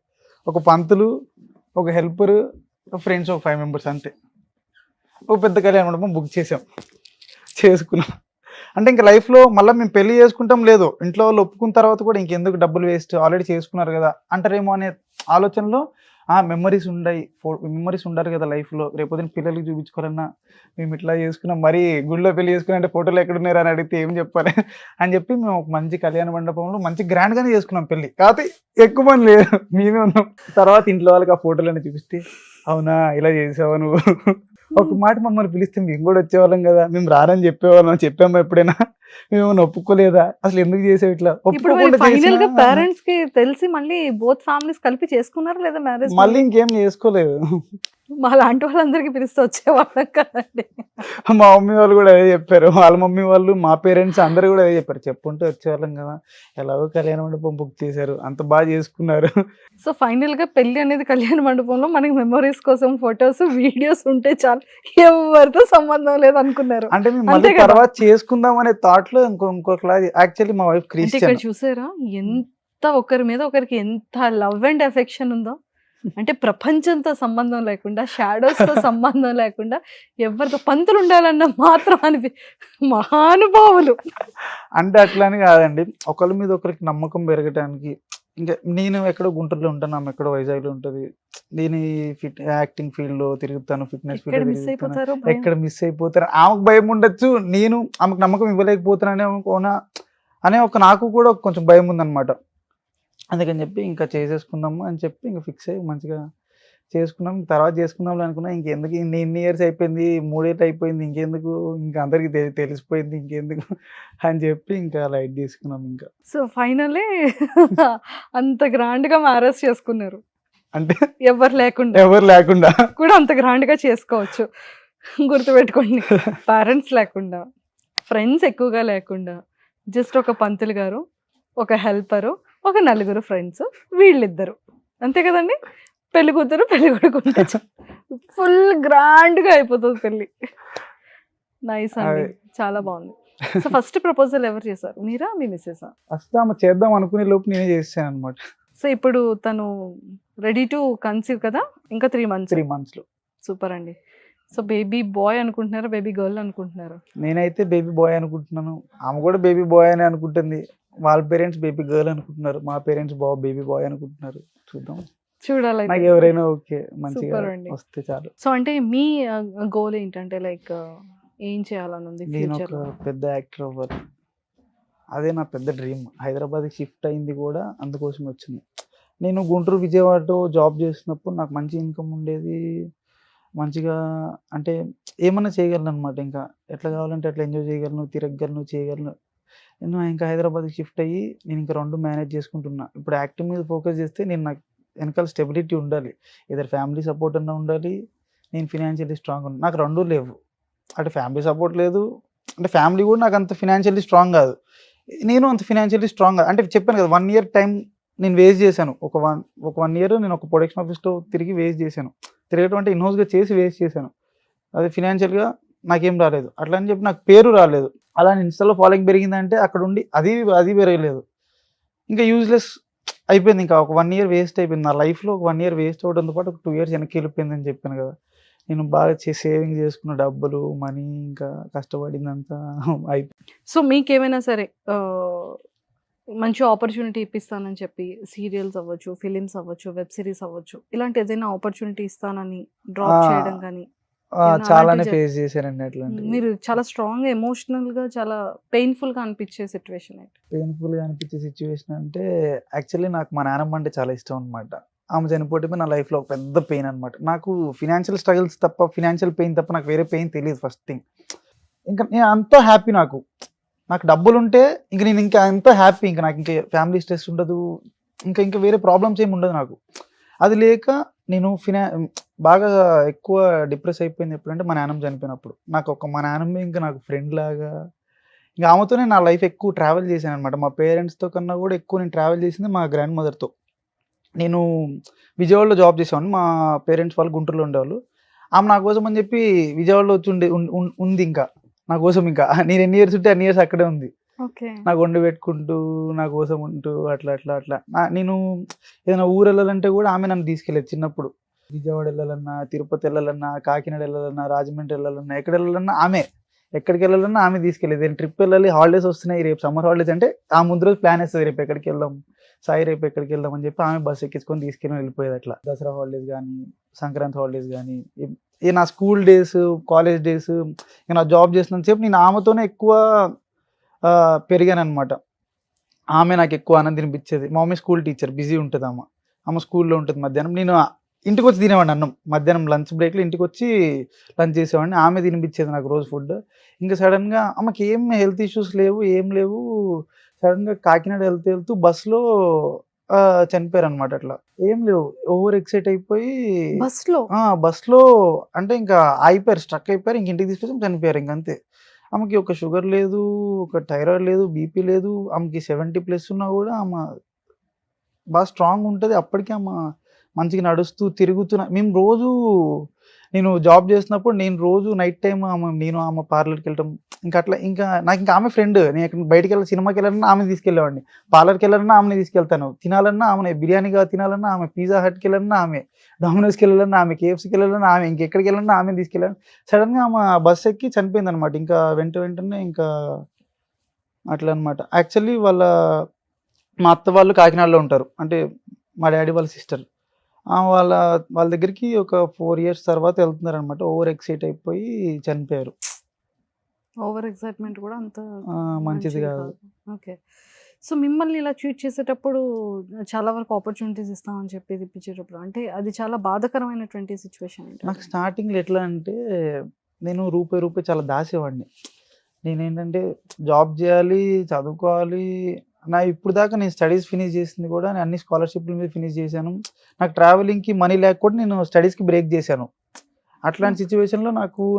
ఒక పంతులు, ఒక హెల్పర్, ఫ్రెండ్స్ ఒక 5 మెంబర్స్ అంతే. ఒక పెద్ద కళ్యాణ మండపం బుక్ చేసుకున్నాం. అంటే ఇంకా లైఫ్‌లో మళ్ళీ మేము పెళ్లి చేసుకుంటాం లేదు, ఇంట్లో వాళ్ళు ఒప్పుకున్న తర్వాత కూడా ఇంకెందుకు డబ్బులు వేస్ట్, ఆల్రెడీ చేసుకున్నారు కదా అంటారేమో అనే ఆలోచనలో మెమరీస్ ఉండాలి కదా లైఫ్‌లో. రేపొద్దున పిల్లలకి చూపించుకోవాలన్నా మేము ఇట్లా చేసుకున్నాం, మరీ గుడిలో పెళ్లి చేసుకున్నా అంటే ఫోటోలు ఎక్కడున్నారు అని అడిగితే ఏం చెప్పాలి అని చెప్పి మేము ఒక మంచి కళ్యాణ మండపంలో మంచి గ్రాండ్‌గానే చేసుకున్నాం పెళ్లి. కాకపోతే ఎక్కువ మంది లేదు, మేమే ఉన్నాం. తర్వాత ఇంట్లో వాళ్ళకి ఆ ఫోటోలన్నీ చూపిస్తే అవునా ఇలా చేసావా నువ్వు, ఒక మాట మమ్మల్ని పిలిస్తే మేము కూడా వచ్చేవాళ్ళం కదా, మేము రారని చెప్పామా ఎప్పుడైనా, మేము ఒప్పుకోలేదా, అసలు ఎందుకు చేసావు ఇట్లా? ఇప్పుడు ఫైనల్ గా పేరెంట్స్ కి తెలిసి మళ్ళీ బోత్ ఫ్యామిలీస్ కలిపి చేసుకున్నారా లేదా మ్యారేజ్? మళ్ళీ ఇంకేం చేసుకోలేదు. మా లాంటి వాళ్ళందరికీ పిలిస్తే వచ్చేవాళ్ళం కదండి. మా మమ్మీ వాళ్ళు కూడా అదే చెప్పారు. వాళ్ళ మమ్మీ వాళ్ళు, మా పేరెంట్స్ అందరూ కూడా అదే చెప్పారు. చెప్పుంటే వచ్చేవాళ్ళం కదా, ఎలాగో కళ్యాణ మండపం బుక్ చేశారు, అంత బాగా చేసుకున్నారు. సో ఫైనల్గా పెళ్లి అనేది కళ్యాణ మండపంలో మనకి మెమరీస్ కోసం ఫొటోస్ వీడియోస్ ఉంటే చాలు, ఎవరితో సంబంధం లేదు అనుకున్నారు. అంటే మేము అంతే మళ్ళీ కదా. తర్వాత చేసుకుందాం అనే థాట్ లో ఇంకొకలా. యాక్చువల్లీ మా వైఫ్ అంటే ఇక్కడ క్రిస్టియన్. చూసారా ఎంత ఒకరి మీద ఒకరికి ఎంత లవ్ అండ్ అఫెక్షన్ ఉందో. అంటే ప్రపంచంతో సంబంధం లేకుండా, షాడోస్ తో సంబంధం లేకుండా, ఎవరితో పంతులు ఉండాలన్న మాత్రం మహానుభావులు. అంటే అట్లానే కాదండి, ఒకరి మీద ఒకరికి నమ్మకం పెరగడానికి. ఇంకా నేను ఎక్కడో గుంటూరులో ఉంటాను, ఆమె ఎక్కడో వైజాగ్లో ఉంటుంది. నేను యాక్టింగ్ ఫీల్డ్ లో తిరుగుతాను, ఫిట్నెస్ ఎక్కడ ఫీల్డ్ మిస్ తిరుగుతాను. అయిపోతారో భయం. ఎక్కడ మిస్ అయిపోతారు, ఆమెకు భయం ఉండొచ్చు, నేను ఆమెకు నమ్మకం ఇవ్వలేకపోతున్నానే అనే ఒక నాకు కూడా కొంచెం భయం ఉందన్నమాట. అందుకని చెప్పి ఇంకా చేసేసుకుందాము అని చెప్పి ఇంకా ఫిక్స్ అయ్యి మంచిగా చేసుకున్నాం. తర్వాత చేసుకుందాం అనుకున్నా, ఇంకెందుకు ఇన్ని ఇయర్స్ అయిపోయింది, 3 ఏళ్ళు అయిపోయింది, ఇంకెందుకు, ఇంకా అందరికి తెలిసిపోయింది, ఇంకెందుకు అని చెప్పి ఇంకా లైట్ తీసుకున్నాం. ఇంకా సో ఫైనల్లీ అంత గ్రాండ్ గా మ్యారేజ్ చేసుకున్నారు, అంటే ఎవరు లేకుండా ఎవరు లేకుండా. కూడా అంత గ్రాండ్ గా చేసుకోవచ్చు. గుర్తుపెట్టుకోండి, పేరెంట్స్ లేకుండా, ఫ్రెండ్స్ ఎక్కువగా లేకుండా, జస్ట్ ఒక పంతులు గారు, ఒక హెల్పరు, ఒక 4 ఫ్రెండ్స్, వీళ్ళిద్దరు, అంతే కదండి. పెళ్లి కూతురు పెళ్లి కొడుకు ఉంటే ఫుల్ గ్రాండ్ గా అయిపోతుంది పెళ్లి. నైస్ అండి, చాలా బాగుంది. సో ఫస్ట్ ప్రపోజల్ ఎవరు చేశారు, మీరా మీ మిస్సెస్? ఫస్ట్ ఆమె చేద్దాం అనుకునే లోపు నేనే చేసాను అనమాట. సో ఇప్పుడు తను రెడీ టు కన్సీవ్ కదా, ఇంకా 3 months. 3 months లో. సూపర్ అండి. సో బేబీ బాయ్ అనుకుంటున్నారా, బేబీ గర్ల్ అనుకుంటున్నారా? నేనైతే బేబీ బాయ్ అనుకుంటున్నాను, ఆమె కూడా బేబీ బాయ్ అని అనుకుంటుంది. వాళ్ళ పేరెంట్స్ బేబీ గర్ల్ అనుకుంటున్నారు, మా పేరెంట్స్ బేబీ బాయ్ అనుకుంటున్నారు. చూద్దాం, చూడాలి. నాకు ఎవరైనా ఓకే, మంచిగా సూపర్ అండి. వస్తే చాలు. సో అంటే మీ గోల్ ఏంటంటే లైక్ ఏం చేయాలని ఉంది నేను ఫ్యూచర్ ఒక పెద్ద యాక్టర్ అవ్వాలి, అదే నా పెద్ద డ్రీమ్. హైదరాబాద్కి షిఫ్ట్ అయింది కూడా అందుకోసం వచ్చింది. నేను గుంటూరు విజయవాడలో జాబ్ చేసినప్పుడు నాకు మంచి ఇన్కమ్ ఉండేది, మంచిగా అంటే ఏమన్నా చేయగలను అనమాట. ఇంకా ఎట్లా కావాలంటే అట్లా ఎంజాయ్ చేయగలను, తిరగగలను, చేయగలను. నేను ఇంకా హైదరాబాద్కి షిఫ్ట్ అయ్యి నేను ఇంకా 2 మేనేజ్ చేసుకుంటున్నా. ఇప్పుడు యాక్టింగ్ మీద ఫోకస్ చేస్తే నేను నాకు వెనకాల స్టెబిలిటీ ఉండాలి, ఏదైనా ఫ్యామిలీ సపోర్ట్ అన్నా ఉండాలి, నేను ఫినాన్షియల్లీ స్ట్రాంగ్ ఉండాలి. నాకు 2 లేవు. అంటే ఫ్యామిలీ సపోర్ట్ లేదు, అంటే ఫ్యామిలీ కూడా నాకు అంత ఫినాన్షియల్లీ స్ట్రాంగ్ కాదు, నేను అంత ఫినాన్షియల్లీ స్ట్రాంగ్ కాదు. అంటే చెప్పాను కదా, 1 year టైం నేను వేస్ట్ చేశాను. ఒక వన్ ఇయర్ నేను ఒక ప్రొడక్షన్ ఆఫీస్లో తిరిగి వేస్ట్ చేశాను. తిరగటం అంటే ఇన్హౌస్గా చేసి వేస్ట్ చేశాను. అది ఫినాన్షియల్గా నాకేం రాలేదు, అట్లా అని చెప్పి నాకు పేరు రాలేదు. అలా ఇన్స్టాలో ఫాలోయింగ్ పెరిగిందంటే అక్కడ ఉండి అది పెరగలేదు. ఇంకా యూజ్లెస్ అయిపోయింది. ఇంకా ఒక 1 year వేస్ట్ అయిపోయింది నా లైఫ్లో. ఒక 1 year వేస్ట్ అవడంతో పాటు ఒక 2 years వెనక్కి వెళ్ళిపోయిందని చెప్పాను కదా. నేను బాగా సేవింగ్ చేసుకున్న డబ్బులు, మనీ, ఇంకా కష్టపడిందంతా అయిపోయింది. సో మీకేమైనా సరే మంచి ఆపర్చునిటీ ఇప్పిస్తానని చెప్పి సీరియల్స్ అవ్వచ్చు, ఫిలిమ్స్ అవ్వచ్చు, వెబ్ సిరీస్ అవ్వచ్చు, ఇలాంటి ఏదైనా ఆపర్చునిటీ ఇస్తానని డ్రాప్ చేయడం కానీ చాలానే ఫేస్ చేశానండి అట్లాంటివి. మీరు చాలా స్ట్రాంగ్ ఎమోషనల్ గా, చాలా పెయిన్ఫుల్ గా అనిపించే సిచ్యువేషన్ ఏంటి? పెయిన్ఫుల్గా అనిపించే సిచ్యువేషన్ అంటే యాక్చువల్లీ నాకు మా నాన్నమ్మ అంటే చాలా ఇష్టం అనమాట. ఆమె చనిపోతే నా లైఫ్లో ఒక పెద్ద పెయిన్ అనమాట. నాకు ఫినాన్షియల్ స్ట్రగుల్స్ తప్ప, ఫినాన్షియల్ పెయిన్ తప్ప నాకు వేరే పెయిన్ తెలియదు ఫస్ట్ థింగ్. ఇంకా నేను అంతా హ్యాపీ, నాకు డబ్బులు ఉంటే ఇంక నేను ఇంకా ఎంతో హ్యాపీ, ఇంకా నాకు ఇంకా ఫ్యామిలీ స్ట్రెస్ ఉండదు, ఇంకా వేరే ప్రాబ్లమ్స్ ఏమి ఉండదు నాకు. అది లేక నేను బాగా ఎక్కువ డిప్రెస్ అయిపోయింది ఎప్పుడంటే మా నాన్నమ్మ చనిపోయినప్పుడు. మా నాన్నమ్మ ఇంకా నాకు ఫ్రెండ్ లాగా, ఇంకా ఆమెతోనే నా లైఫ్ ఎక్కువ ట్రావెల్ చేశాను అనమాట. మా పేరెంట్స్తో కన్నా కూడా ఎక్కువ నేను ట్రావెల్ చేసింది మా గ్రాండ్ మదర్తో. నేను విజయవాడలో జాబ్ చేసేవాడిని, మా పేరెంట్స్ వాళ్ళు గుంటూరులో ఉండేవాళ్ళు. ఆమె నా కోసం అని చెప్పి విజయవాడలో వచ్చి ఉంది ఇంకా నా కోసం. ఇంకా నేను ఎన్ని ఇయర్స్ ఉంటే అన్ని ఇయర్స్ అక్కడే ఉంది, నాకు వండి పెట్టుకుంటూ, నా కోసం ఉంటూ, అట్లా. నేను ఏదైనా ఊరు వెళ్ళాలంటే కూడా ఆమె నన్ను తీసుకెళ్ళేది చిన్నప్పుడు. విజయవాడ వెళ్ళాలన్నా, తిరుపతి వెళ్ళాలన్నా, కాకినాడ వెళ్ళాలన్నా, రాజమండ్రి వెళ్ళాలన్నా, ఎక్కడ వెళ్ళాలన్నా ఆమె, ఎక్కడికి వెళ్ళాలన్నా ఆమె తీసుకెళ్ళేది. నేను ట్రిప్ వెళ్ళాలి, హాలిడేస్ వస్తున్నాయి, రేపు సమ్మర్ హాలిడేస్ అంటే ఆ ముందు రోజు ప్లాన్ వేస్తుంది, రేపు ఎక్కడికి వెళ్దాం సాయి, రేపు ఎక్కడికి వెళ్దాం అని చెప్పి ఆమె బస్సు ఎక్కించుకొని తీసుకెళ్ళి వెళ్ళిపోయేది. అట్లా దసరా హాలిడేస్ కానీ, సంక్రాంతి హాలిడేస్ కానీ, నా స్కూల్ డేస్, కాలేజ్ డేస్, ఇంకా నా జాబ్ చేసినంతసేపు నేను ఆమెతోనే ఎక్కువ పెరిగాను అనమాట. ఆమె నాకు ఎక్కువ ఆనందం తినిపించేది. మా మమ్మీ స్కూల్ టీచర్, బిజీ ఉంటుంది ఆమె స్కూల్లో ఉంటుంది. మధ్యాహ్నం నేను ఇంటికి వచ్చి తినేవాడిని అన్నం, మధ్యాహ్నం లంచ్ బ్రేక్లో ఇంటికి వచ్చి లంచ్ చేసేవాడిని. ఆమె తినిపించేది నాకు రోజు ఫుడ్. ఇంకా సడన్గా ఆమెకి ఏం హెల్త్ ఇష్యూస్ లేవు, ఏం లేవు. సడన్గా కాకినాడ వెళ్తూ బస్సులో చనిపోయారు అనమాట. అట్లా ఏం లేవు, ఓవర్ ఎక్సైట్ అయిపోయి బస్లో అంటే ఇంకా అయిపోయారు, స్ట్రక్ అయిపోయారు. ఇంక ఇంటికి తీసుకొచ్చి చనిపోయారు. ఇంకంతే. ఆమెకి ఒక షుగర్ లేదు, ఒక థైరాయిడ్ లేదు, బీపీ లేదు. ఆమెకి 70+ ఉన్నా కూడా ఆమె బాగా స్ట్రాంగ్ ఉంటుంది. అప్పటికి ఆమె మంచిగా నడుస్తూ తిరుగుతున్నా. మేము రోజు నేను జాబ్ చేసినప్పుడు నేను రోజు నైట్ టైం నేను ఆమె పార్లర్కి వెళ్ళటం, ఇంకా అట్లా ఇంకా నాకు ఇంకా ఆమె ఫ్రెండ్. నేను ఎక్కడ బయటికి వెళ్ళి సినిమాకి వెళ్ళాలన్నా ఆమె తీసుకెళ్ళేవాడిని, పార్లర్కి వెళ్ళాలన్నా ఆమెను తీసుకెళ్తాను, తినాలన్నా ఆమె, బిర్యానీగా తినాలన్నా ఆమె, పిజ్జా హట్కి వెళ్ళాలన్నా ఆమె, డామినోస్కి వెళ్ళాలన్నా ఆమె, కేఎఫ్సీకి వెళ్ళాలన్నా ఆమె, ఇంకెక్కడికి వెళ్ళాలన్నా ఆమె తీసుకెళ్ళాను. సడన్గా ఆమె బస్ ఎక్కి చనిపోయింది అనమాట. ఇంకా వెంటనే ఇంకా అట్లా అనమాట. యాక్చువల్లీ మా అత్త వాళ్ళు కాకినాడలో ఉంటారు, అంటే మా డాడీ వాళ్ళ సిస్టర్. వాళ్ళ దగ్గరికి ఒక 4 years తర్వాత వెళ్తున్నారు అనమాట. ఓవర్ ఎక్సైట్ అయిపోయి చనిపోయారు. ఓవర్ ఎక్సైట్మెంట్ కూడా అంత మంచిది కాదు. ఓకే. సో మిమ్మల్ని ఇలా ట్రీట్ చేసేటప్పుడు చాలా వరకు ఆపర్చునిటీస్ ఇస్తామని చెప్పి ఇప్పించేటప్పుడు అంటే అది చాలా బాధాకరమైనటువంటి సిచ్యువేషన్. నాకు స్టార్టింగ్లో ఎట్లా అంటే నేను రూపాయి చాలా దాసేవాడిని. నేనేంటంటే జాబ్ చేయాలి, చదువుకోవాలి. ఇప్పుడు దాకా నేను స్టడీస్ ఫినిష్ చేసింది కూడా నేను అన్ని స్కాలర్షిప్ల మీద ఫినిష్ చేశాను. నాకు ట్రావెలింగ్కి మనీ లేక కూడా నేను స్టడీస్కి బ్రేక్ చేశాను. అట్లాంటి సిచ్యువేషన్లో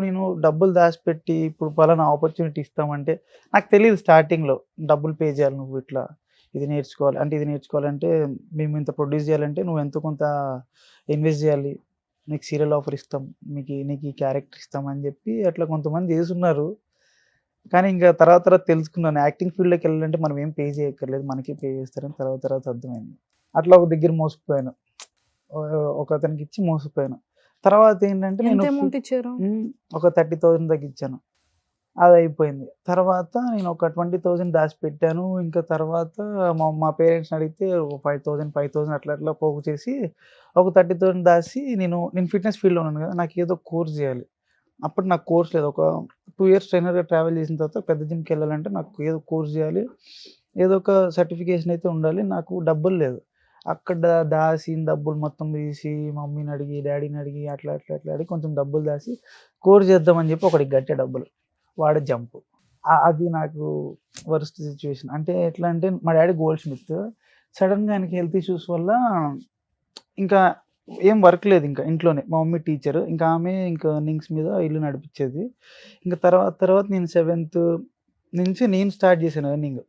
నేను డబ్బులు దాచిపెట్టి ఇప్పుడు పలానా ఆపర్చునిటీ ఇస్తామంటే నాకు తెలియదు స్టార్టింగ్లో. డబ్బులు పే చేయాలి, నువ్వు ఇట్లా ఇది నేర్చుకోవాలి అంటే, ఇది నేర్చుకోవాలంటే మేము ఇంత ప్రొడ్యూస్ చేయాలంటే నువ్వు ఎంతో కొంత ఇన్వెస్ట్ చేయాలి, నీకు సీరియల్ ఆఫర్ ఇస్తాం, నీకు ఈ క్యారెక్టర్ ఇస్తాం అని చెప్పి అట్లా కొంతమంది చేస్తున్నారు. కానీ ఇంకా తర్వాత తెలుసుకున్నాను, యాక్టింగ్ ఫీల్డ్లోకి వెళ్ళాలంటే మనం ఏం పే చేయక్కర్లేదు, మనకి పే చేస్తారని తర్వాత అర్థమైంది. అట్లా ఒక దగ్గర మోసపోయాను, ఒక అతనికి ఇచ్చి మోసపోయాను. తర్వాత ఏంటంటే నేను ఒక 30,000 దాకా ఇచ్చాను, అది అయిపోయింది. తర్వాత నేను ఒక 20,000 దాచిపెట్టాను. ఇంకా తర్వాత మా పేరెంట్స్ని అడిగితే 5,000 అట్లా పోగు చేసి ఒక 30,000 దాచి నేను ఫిట్నెస్ ఫీల్డ్లో ఉన్నాను కదా, నాకు ఏదో కోర్స్ చేయాలి. అప్పుడు నాకు కోర్స్ లేదు. ఒక 2 years ట్రైనర్గా ట్రావెల్ చేసిన తర్వాత పెద్ద జిమ్కి వెళ్ళాలంటే నాకు ఏదో కోర్స్ చేయాలి, ఏదో ఒక సర్టిఫికేషన్ అయితే ఉండాలి. నాకు డబ్బులు లేదు. అక్కడ దాచిన డబ్బులు మొత్తం తీసి మమ్మీని అడిగి, డాడీని అడిగి అట్లా అడిగి కొంచెం డబ్బులు దాచి కోర్స్ చేద్దామని చెప్పి ఒకటికి గట్టే డబ్బులు వాడే జంపు. అది నాకు వర్స్ట్ సిచ్యువేషన్. అంటే ఎట్లా అంటే మా డాడీ గోల్డ్ స్మిత్, సడన్గా ఆయనకి హెల్త్ ఇష్యూస్ వల్ల ఇంకా ఏం వర్క్ లేదు ఇంకా ఇంట్లోనే. మా మమ్మీ టీచర్, ఇంకా ఆమె ఇంకా ఎర్నింగ్స్ మీద ఇల్లు నడిపించేది. ఇంకా తర్వాత నేను 7th నుంచి నేను స్టార్ట్ చేశాను ఎర్నింగ్.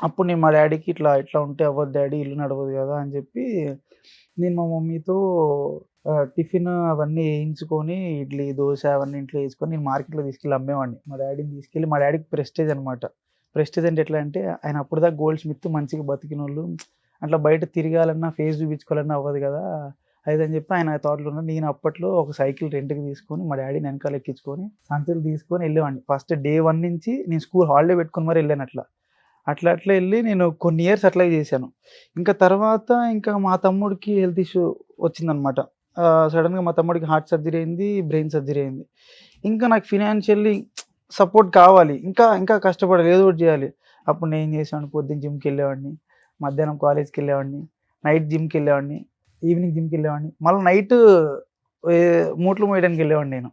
అప్పుడు నేను మా డాడీకి ఇట్లా ఉంటే అవ్వదు డాడీ, ఇల్లు నడవదు కదా అని చెప్పి నేను మా మమ్మీతో టిఫిన్ అవన్నీ వేయించుకొని, ఇడ్లీ దోశ అవన్నీ ఇంట్లో వేసుకొని నేను మార్కెట్లో తీసుకెళ్ళి అమ్మేవాడిని. మా డాడీని తీసుకెళ్ళి, మా డాడీకి ప్రెస్టేజ్ అనమాట. ప్రెస్టేజ్ అంటే ఎట్లా అంటే ఆయన అప్పుడుదాకా గోల్డ్ స్మిత్, మంచిగా బతికిన వాళ్ళు, అట్లా బయట తిరగాలన్నా ఫేస్ చూపించుకోవాలన్నా అవ్వదు కదా అని చెప్పి ఆయన థాట్లో ఉన్న. నేను అప్పట్లో ఒక సైకిల్ రెంట్కి తీసుకొని మా డాడీని వెనకాల ఎక్కించుకొని సంచులు తీసుకొని వెళ్ళేవాడిని. ఫస్ట్ day 1 నుంచి నేను స్కూల్ హాలిడే పెట్టుకొని మరి వెళ్ళాను. అట్లా వెళ్ళి నేను కొన్ని ఇయర్స్ అట్లా చేశాను. ఇంకా తర్వాత ఇంకా మా తమ్ముడికి హెల్త్ ఇష్యూ వచ్చిందనమాట. సడన్గా మా తమ్ముడికి హార్ట్ సర్జరీ అయింది, బ్రెయిన్ సర్జరీ అయింది. ఇంకా నాకు ఫినాన్షియల్లీ సపోర్ట్ కావాలి, ఇంకా కష్టపడాలి, ఏదో ఒకటి చేయాలి. అప్పుడు నేను ఏం చేసాను, పొద్దున్న జిమ్కి వెళ్ళేవాడిని, మధ్యాహ్నం కాలేజ్కి వెళ్ళేవాడిని, నైట్ జిమ్కి వెళ్ళేవాడిని, ఈవినింగ్ జిమ్కి వెళ్ళేవాడిని, మళ్ళీ నైట్ మూట్లు మోయడానికి వెళ్ళేవాడిని నేను.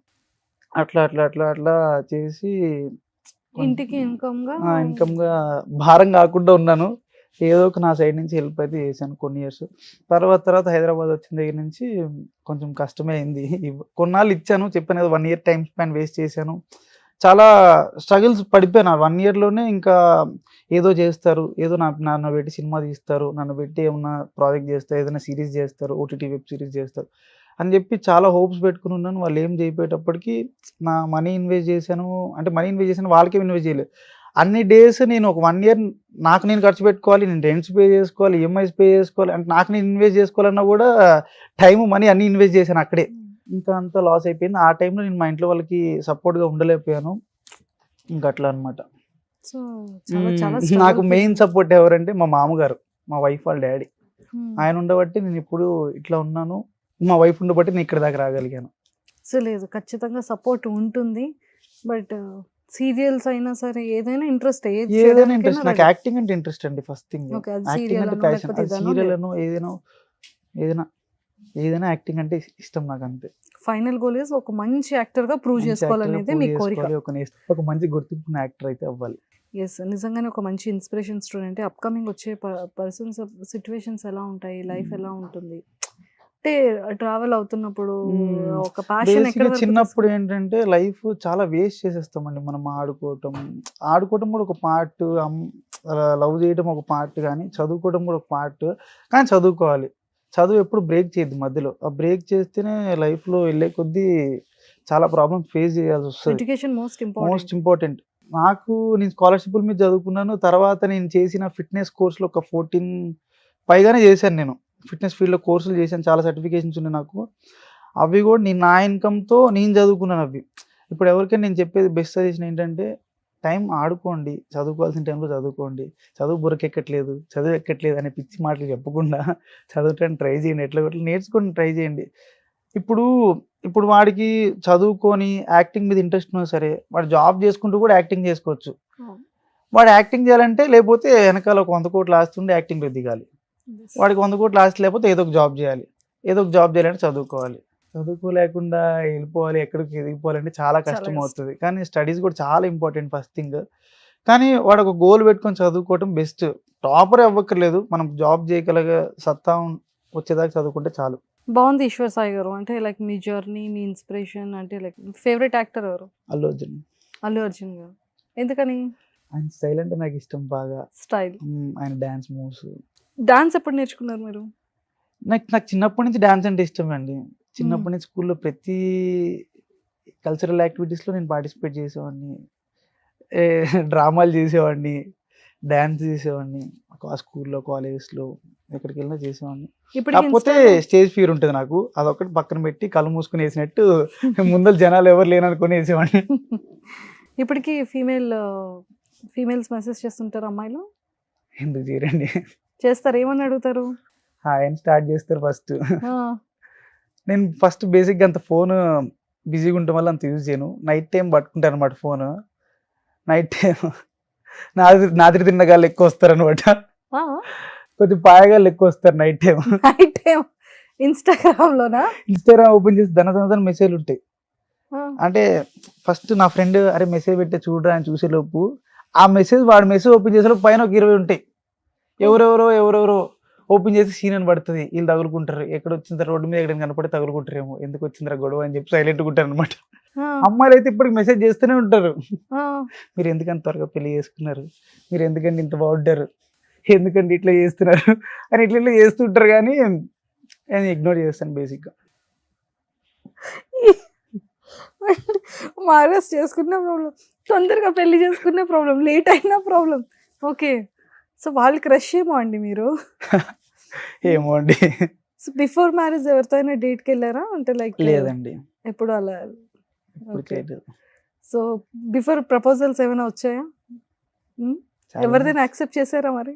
అట్లా చేసి ఇంటికి ఇన్కమ్గా భారం కాకుండా ఉన్నాను. ఏదో ఒక నా సైడ్ నుంచి హెల్ప్ అయితే చేశాను కొన్ని ఇయర్స్. తర్వాత హైదరాబాద్ వచ్చిన దగ్గర నుంచి కొంచెం కష్టమే అయింది. కొన్నాళ్ళు ఇచ్చాను, చెప్పాను కదా 1 year టైం స్పాన్ వేస్ట్ చేశాను. చాలా స్ట్రగుల్స్ పడిపోయాను. 1 yearలోనే ఇంకా ఏదో చేస్తారు, ఏదో నన్ను పెట్టి సినిమా తీస్తారు, నన్ను పెట్టి ఏమన్నా ప్రాజెక్ట్ చేస్తారు, ఏదైనా సిరీస్ చేస్తారు, OTT వెబ్ సిరీస్ చేస్తారు అని చెప్పి చాలా హోప్స్ పెట్టుకుని ఉన్నాను. వాళ్ళు ఏం చేయపోయేటప్పటికి నా మనీ ఇన్వెస్ట్ చేశాను. అంటే మనీ ఇన్వెస్ట్ చేశాను, వాళ్ళకేం ఇన్వెస్ట్ చేయలేదు. అన్ని డేస్ నేను ఒక 1 year నాకు నేను ఖర్చు పెట్టుకోవాలి, నేను రెంట్స్ పే చేసుకోవాలి, EMIs పే చేసుకోవాలి, అంటే నాకు నేను ఇన్వెస్ట్ చేసుకోవాలన్నా కూడా టైము మనీ అన్నీ ఇన్వెస్ట్ చేశాను అక్కడే. ఇంకా అంతా లాస్ అయిపోయింది. ఆ టైంలో నేను మా ఇంట్లో వాళ్ళకి సపోర్ట్గా ఉండలేకపోయాను. ఇంకా అట్లా అనమాట. నాకు మెయిన్ సపోర్ట్ ఎవరంటే మా మామగారు, మా వైఫ్ వాళ్ళ డాడీ. ఆయన ఉండబట్టి నేను ఇప్పుడు ఇట్లా ఉన్నాను, మా వైఫ్ ఉండబట్టి నేను ఇక్కడ దాకా రాగలిగాను. సో లేదు, ఖచ్చితంగా సపోర్ట్ ఉంటుంది. బట్ సీరియల్స్ అయినా సరే ఏదైనా ఇంట్రెస్ట్, నాకు యాక్టింగ్ అంటే ఇంట్రెస్ట్ అండి. ఫస్ట్ థింగ్ యాక్టింగ్ అంటే ప్యాషన్. సీరియల్ అను ఏదైనా యాక్టింగ్ అంటే ఇష్టం నాకు, అంతే. ఫైనల్ గోల్ ఇస్ ఒక మంచి యాక్టర్ గా ప్రూవ్ మంచి చేసుకోవాలనేది actor గా మీ prove కోరిక. చేసుకోవాలి, ఒక మంచి గుర్తింపున్న యాక్టర్ అయితే అవ్వాలి. ఎస్, నిజంగానే ఒక మంచి ఇన్స్పిరేషన్ స్టూడెంట్. అప్కమింగ్ వచ్చే పర్సన్స్ సిచ్యువేషన్స్ ఎలా ఉంటాయి, లైఫ్ ఎలా ఉంటుంది అంటే ట్రావెల్ అవుతున్నప్పుడు ఒక ప్యాషన్ బేసిక్గా ఎక్కడ వరకు చిన్నప్పుడు తీసుకు- ఏంటంటే లైఫ్ చాలా వేస్ట్ చేసేస్తామండి మనం. ఆడుకోవటం కూడా ఒక పార్ట్, లవ్ చేయడం ఒక పార్ట్, కానీ చదువుకోవడం కూడా ఒక పార్ట్. కానీ చదువుకోవాలి, చదువు ఎప్పుడు బ్రేక్ చేయద్దు మధ్యలో. ఆ బ్రేక్ చేస్తేనే లైఫ్లో వెళ్ళే కొద్దీ చాలా ప్రాబ్లమ్స్ ఫేస్ చేయాల్సి వస్తుంది. Education most important. Most important. నేను స్కాలర్షిప్ల మీద చదువుకున్నాను. తర్వాత నేను చేసిన ఫిట్నెస్ కోర్సులో ఒక 14 పైగానే చేశాను. నేను ఫిట్నెస్ ఫీల్డ్లో కోర్సులు చేశాను, చాలా సర్టిఫికేషన్స్ ఉన్నాయి నాకు. అవి కూడా నా ఇన్కమ్తో నేను చదువుకున్నాను అవి. ఇప్పుడు ఎవరికైనా నేను చెప్పేది బెస్ట్ సజెషన్ ఏంటంటే, టైం ఆడుకోండి, చదువుకోవాల్సిన టైంలో చదువుకోండి. చదువు బుర్రకెక్కట్లేదు, చదువు ఎక్కట్లేదు అనే పిచ్చి మాటలు చెప్పకుండా చదవటానికి ట్రై చేయండి, ఎట్లా నేర్చుకొని ట్రై చేయండి. ఇప్పుడు వాడికి చదువుకొని యాక్టింగ్ మీద ఇంట్రెస్ట్ ఉన్నా సరే, వాడు జాబ్ చేసుకుంటూ కూడా యాక్టింగ్ చేసుకోవచ్చు. వాడు యాక్టింగ్ చేయాలంటే, లేకపోతే వెనకాల ఒక 100 కోట్లు ఆస్తుండే యాక్టింగ్లో దిగాలి. వాడికి 100 కోట్లు ఆస్తి లేకపోతే ఏదో ఒక జాబ్ చేయాలి. ఏదో ఒక జాబ్ చేయాలంటే చదువుకోవాలి. చదువుకోలేకుండా వెళ్ళిపోవాలి, ఎక్కడికి ఎదిగిపోవాలంటే చాలా కష్టం కష్టం. అవుతుంది. కానీ స్టడీస్ కూడా చాలా ఇంపార్టెంట్ ఫస్ట్ థింగ్. కానీ వాడు ఒక గోల్ పెట్టుకొని చదువుకోవటం బెస్ట్. టాపర్ అవ్వక్కర్లేదు, మనం జాబ్ చేయగలిగే సత్తా వచ్చేదాకా చదువుకుంటే చాలు. బాగుంది ఈశ్వర్ సాయి గారు. అంటే లైక్ మీ జర్నీ, మీ ఇన్స్పిరేషన్, అంటే లైక్ ఫేవరెట్ యాక్టర్ ఎవరు? అల్లు అర్జున్. అల్లు అర్జున్ గారు. ఎందుకని? ఆయన స్టైల్ అంటే నాకు ఇష్టం బాగా. స్టైల్. ఆయన డ్యాన్స్ మూవ్స్. డాన్స్ ఎప్పుడు నేర్చుకున్నారు మీరు? నాకు చిన్నప్పటి నుంచి డ్యాన్స్ అంటే ఇష్టం అండి. చిన్నప్పటి నుంచి స్కూల్లో ప్రతి కల్చరల్ యాక్టివిటీస్లో నేను పార్టిసిపేట్ చేసేవాడిని. డ్రామాలు చేసేవాడిని, డ్యాన్స్ చేసేవాడిని. స్కూల్లో, కాలేజెస్లో, ఎక్కడికి వెళ్ళినా చేసేవాడిని. కాకపోతే స్టేజ్ ఫియర్ ఉంటుంది నాకు. అదొకటి పక్కన పెట్టి కళ్ళు మూసుకుని వేసినట్టు ముందర జనాలు ఎవరు లేననుకుని వేసేవాడిని. ఇప్పటికి ఫీమేల్స్ మెసేజ్ చేస్తుంటారు అమ్మాయిలు? ఎందుకు చేయరండి, చేస్తారు. ఏమని అడుగుతారు? హాయ్ అని స్టార్ట్ చేస్తారు ఫస్ట్. ఆ, నేను ఫస్ట్ బేసిక్గా అంత ఫోన్ బిజీగా ఉండటం వల్ల అంత యూజ్ చేయను. నైట్ టైం పట్టుకుంటాను అనమాట ఫోన్. నైట్ టైం నాదిరి తిన్నగాళ్ళు ఎక్కువ వస్తారు అనమాట. ఆ, కొద్దిగా పాయగాళ్ళు ఎక్కువ వస్తారు night time. Night time Instagram లోనా? ఇన్స్టాగ్రామ్ ఓపెన్ చేసి దన మెసేజ్లు ఉంటాయి. ఆ, అంటే ఫస్ట్ నా ఫ్రెండ్ అరే మెసేజ్ పెట్టే చూడరా అని చూసేలోపు ఆ మెసేజ్ వాడు మెసేజ్ ఓపెన్ చేసేలోపు పైన ఒక 20 ఉంటాయి. ఎవరెవరో ఓపెన్ చేసి సీన్ అని పడుతుంది. వీళ్ళు తగులుకుంటారు, ఎక్కడ వచ్చింది రోడ్డు మీద ఎక్కడ కనపడి తగులుకుంటారేమో, ఎందుకు వచ్చిందిరా గొడవ అని చెప్పి సైలెంట్గా ఉంటారు అనమాట. ఆ, అమ్మాయిలు అయితే ఇప్పటికి మెసేజ్ చేస్తూనే ఉంటారు. ఆ. మీరు ఎందుకంత త్వరగా పెళ్లి చేసుకున్నారు, మీరు ఎందుకంటే ఇంత బాగుంటారు, ఎందుకంటే ఇట్లా చేస్తున్నారు అని ఇట్లా చేస్తుంటారు. కానీ నేను ఇగ్నోర్ చేస్తాను బేసిక్గా. మ్యారేజ్ చేసుకున్న ప్రాబ్లం, తొందరగా పెళ్లి చేసుకునే ప్రాబ్లం, లేట్ అయినా ప్రాబ్లం. ఓకే, సో వాళ్ళకి రష్ ఏమో అండి మీరు? ఏమో అండి, సో బిఫోర్ మ్యారేజ్ ఎవరితో అయినా డేట్కి వెళ్ళారా? అంటే లైక్ లేదండి ఎప్పుడు అలా? ఇప్పుడు ఓకే, చేయలేదు. సో బిఫోర్ ప్రపోజల్స్ ఏమైనా వచ్చాయా? చాలా ఎవరిదైనా యాక్సెప్ట్ చేశారా? మరి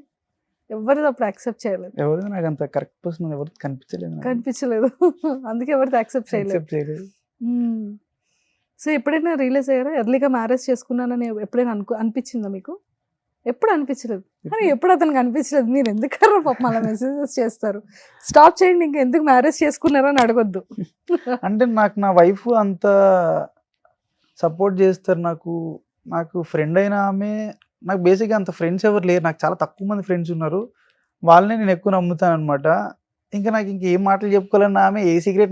ఎవరిది అప్పుడు యాక్సెప్ట్ చేయలేదు? ఎవరిది నాకు అంత కరెక్ట్ పర్సన్ ఎవరిది కనిపించలేదు నాకు. కనిపించలేదు. అందుకే ఎవరిది యాక్సెప్ట్ చేయలేదు. Accept చేయలేదు. సో ఎప్పుడైనా రియలైజ్ అయ్యారా ఎర్లీగా మ్యారేజ్ చేసుకున్నానని? ఎప్పుడైనా అనిపించిందా మీకు? ఎప్పుడు అనిపించలేదు. కానీ ఎప్పుడు అతనికి అనిపించలేదు. మీరు ఎందుకన్నా పాపం అలా మెసేజెస్ చేస్తారు? స్టాప్ చేయండి, ఇంకా ఎందుకు మ్యారేజ్ చేసుకున్నారని అడగొద్దు. అంటే నాకు నా వైఫ్ అంత సపోర్ట్ చేస్తారు. నాకు ఫ్రెండ్ అయిన ఆమె, నాకు బేసిక్గా అంత ఫ్రెండ్స్ ఎవరు లేరు. నాకు చాలా తక్కువ మంది ఫ్రెండ్స్ ఉన్నారు, వాళ్ళని నేను ఎక్కువ నమ్ముతాను అనమాట. ఇంకా నాకు ఇంకేం మాటలు చెప్పుకోవాలన్నా ఆమె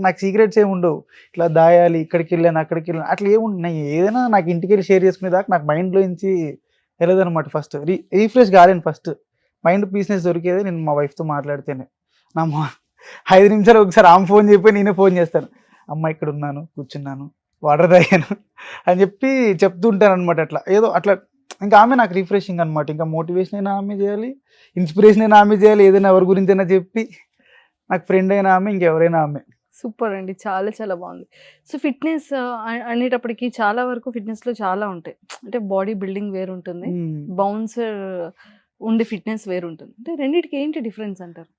నాకు సీక్రెట్స్ ఏమి ఉండవు. ఇట్లా దాయాలి, ఇక్కడికి వెళ్ళాను అక్కడికి వెళ్ళాను అట్లా ఏముండదు. నేను ఏదైనా నాకు ఇంటికి వెళ్ళి షేర్ చేసుకునేదాకా నాకు మైండ్లో నుంచి వెళ్ళదనమాట. ఫస్ట్ రీఫ్రెష్ కాలేను. ఫస్ట్ మైండ్ పీస్నెస్ దొరికేది నేను మా వైఫ్తో మాట్లాడితేనే. 5 నిమిషాలు ఒకసారి ఆమె ఫోన్ చెప్పి నేనే ఫోన్ చేస్తాను, అమ్మ ఇక్కడ ఉన్నాను, కూర్చున్నాను, వాటర్ తాగాను అని చెప్పి చెప్తూ ఉంటాను అనమాట. అట్లా ఇంకా ఆమె నాకు రిఫ్రెషింగ్ అనమాట. ఇంకా మోటివేషన్ అయినా ఆమె చేయాలి, ఇన్స్పిరేషన్ అయినా ఆమె చేయాలి, ఏదైనా ఎవరి గురించి అయినా చెప్పి. నాకు ఫ్రెండ్ అయినా ఆమె, ఇంకెవరైనా ఆమె. సూపర్ అండి, చాలా చాలా బాగుంది. సో ఫిట్నెస్ అనేటప్పటికి చాలా వరకు ఫిట్నెస్లో చాలా ఉంటాయి. అంటే బాడీ బిల్డింగ్ వేరు ఉంటుంది, బౌన్సర్ ఉండే ఫిట్నెస్ వేరు ఉంటుంది. అంటే రెండింటికి ఏంటి డిఫరెన్స్ అంటారు?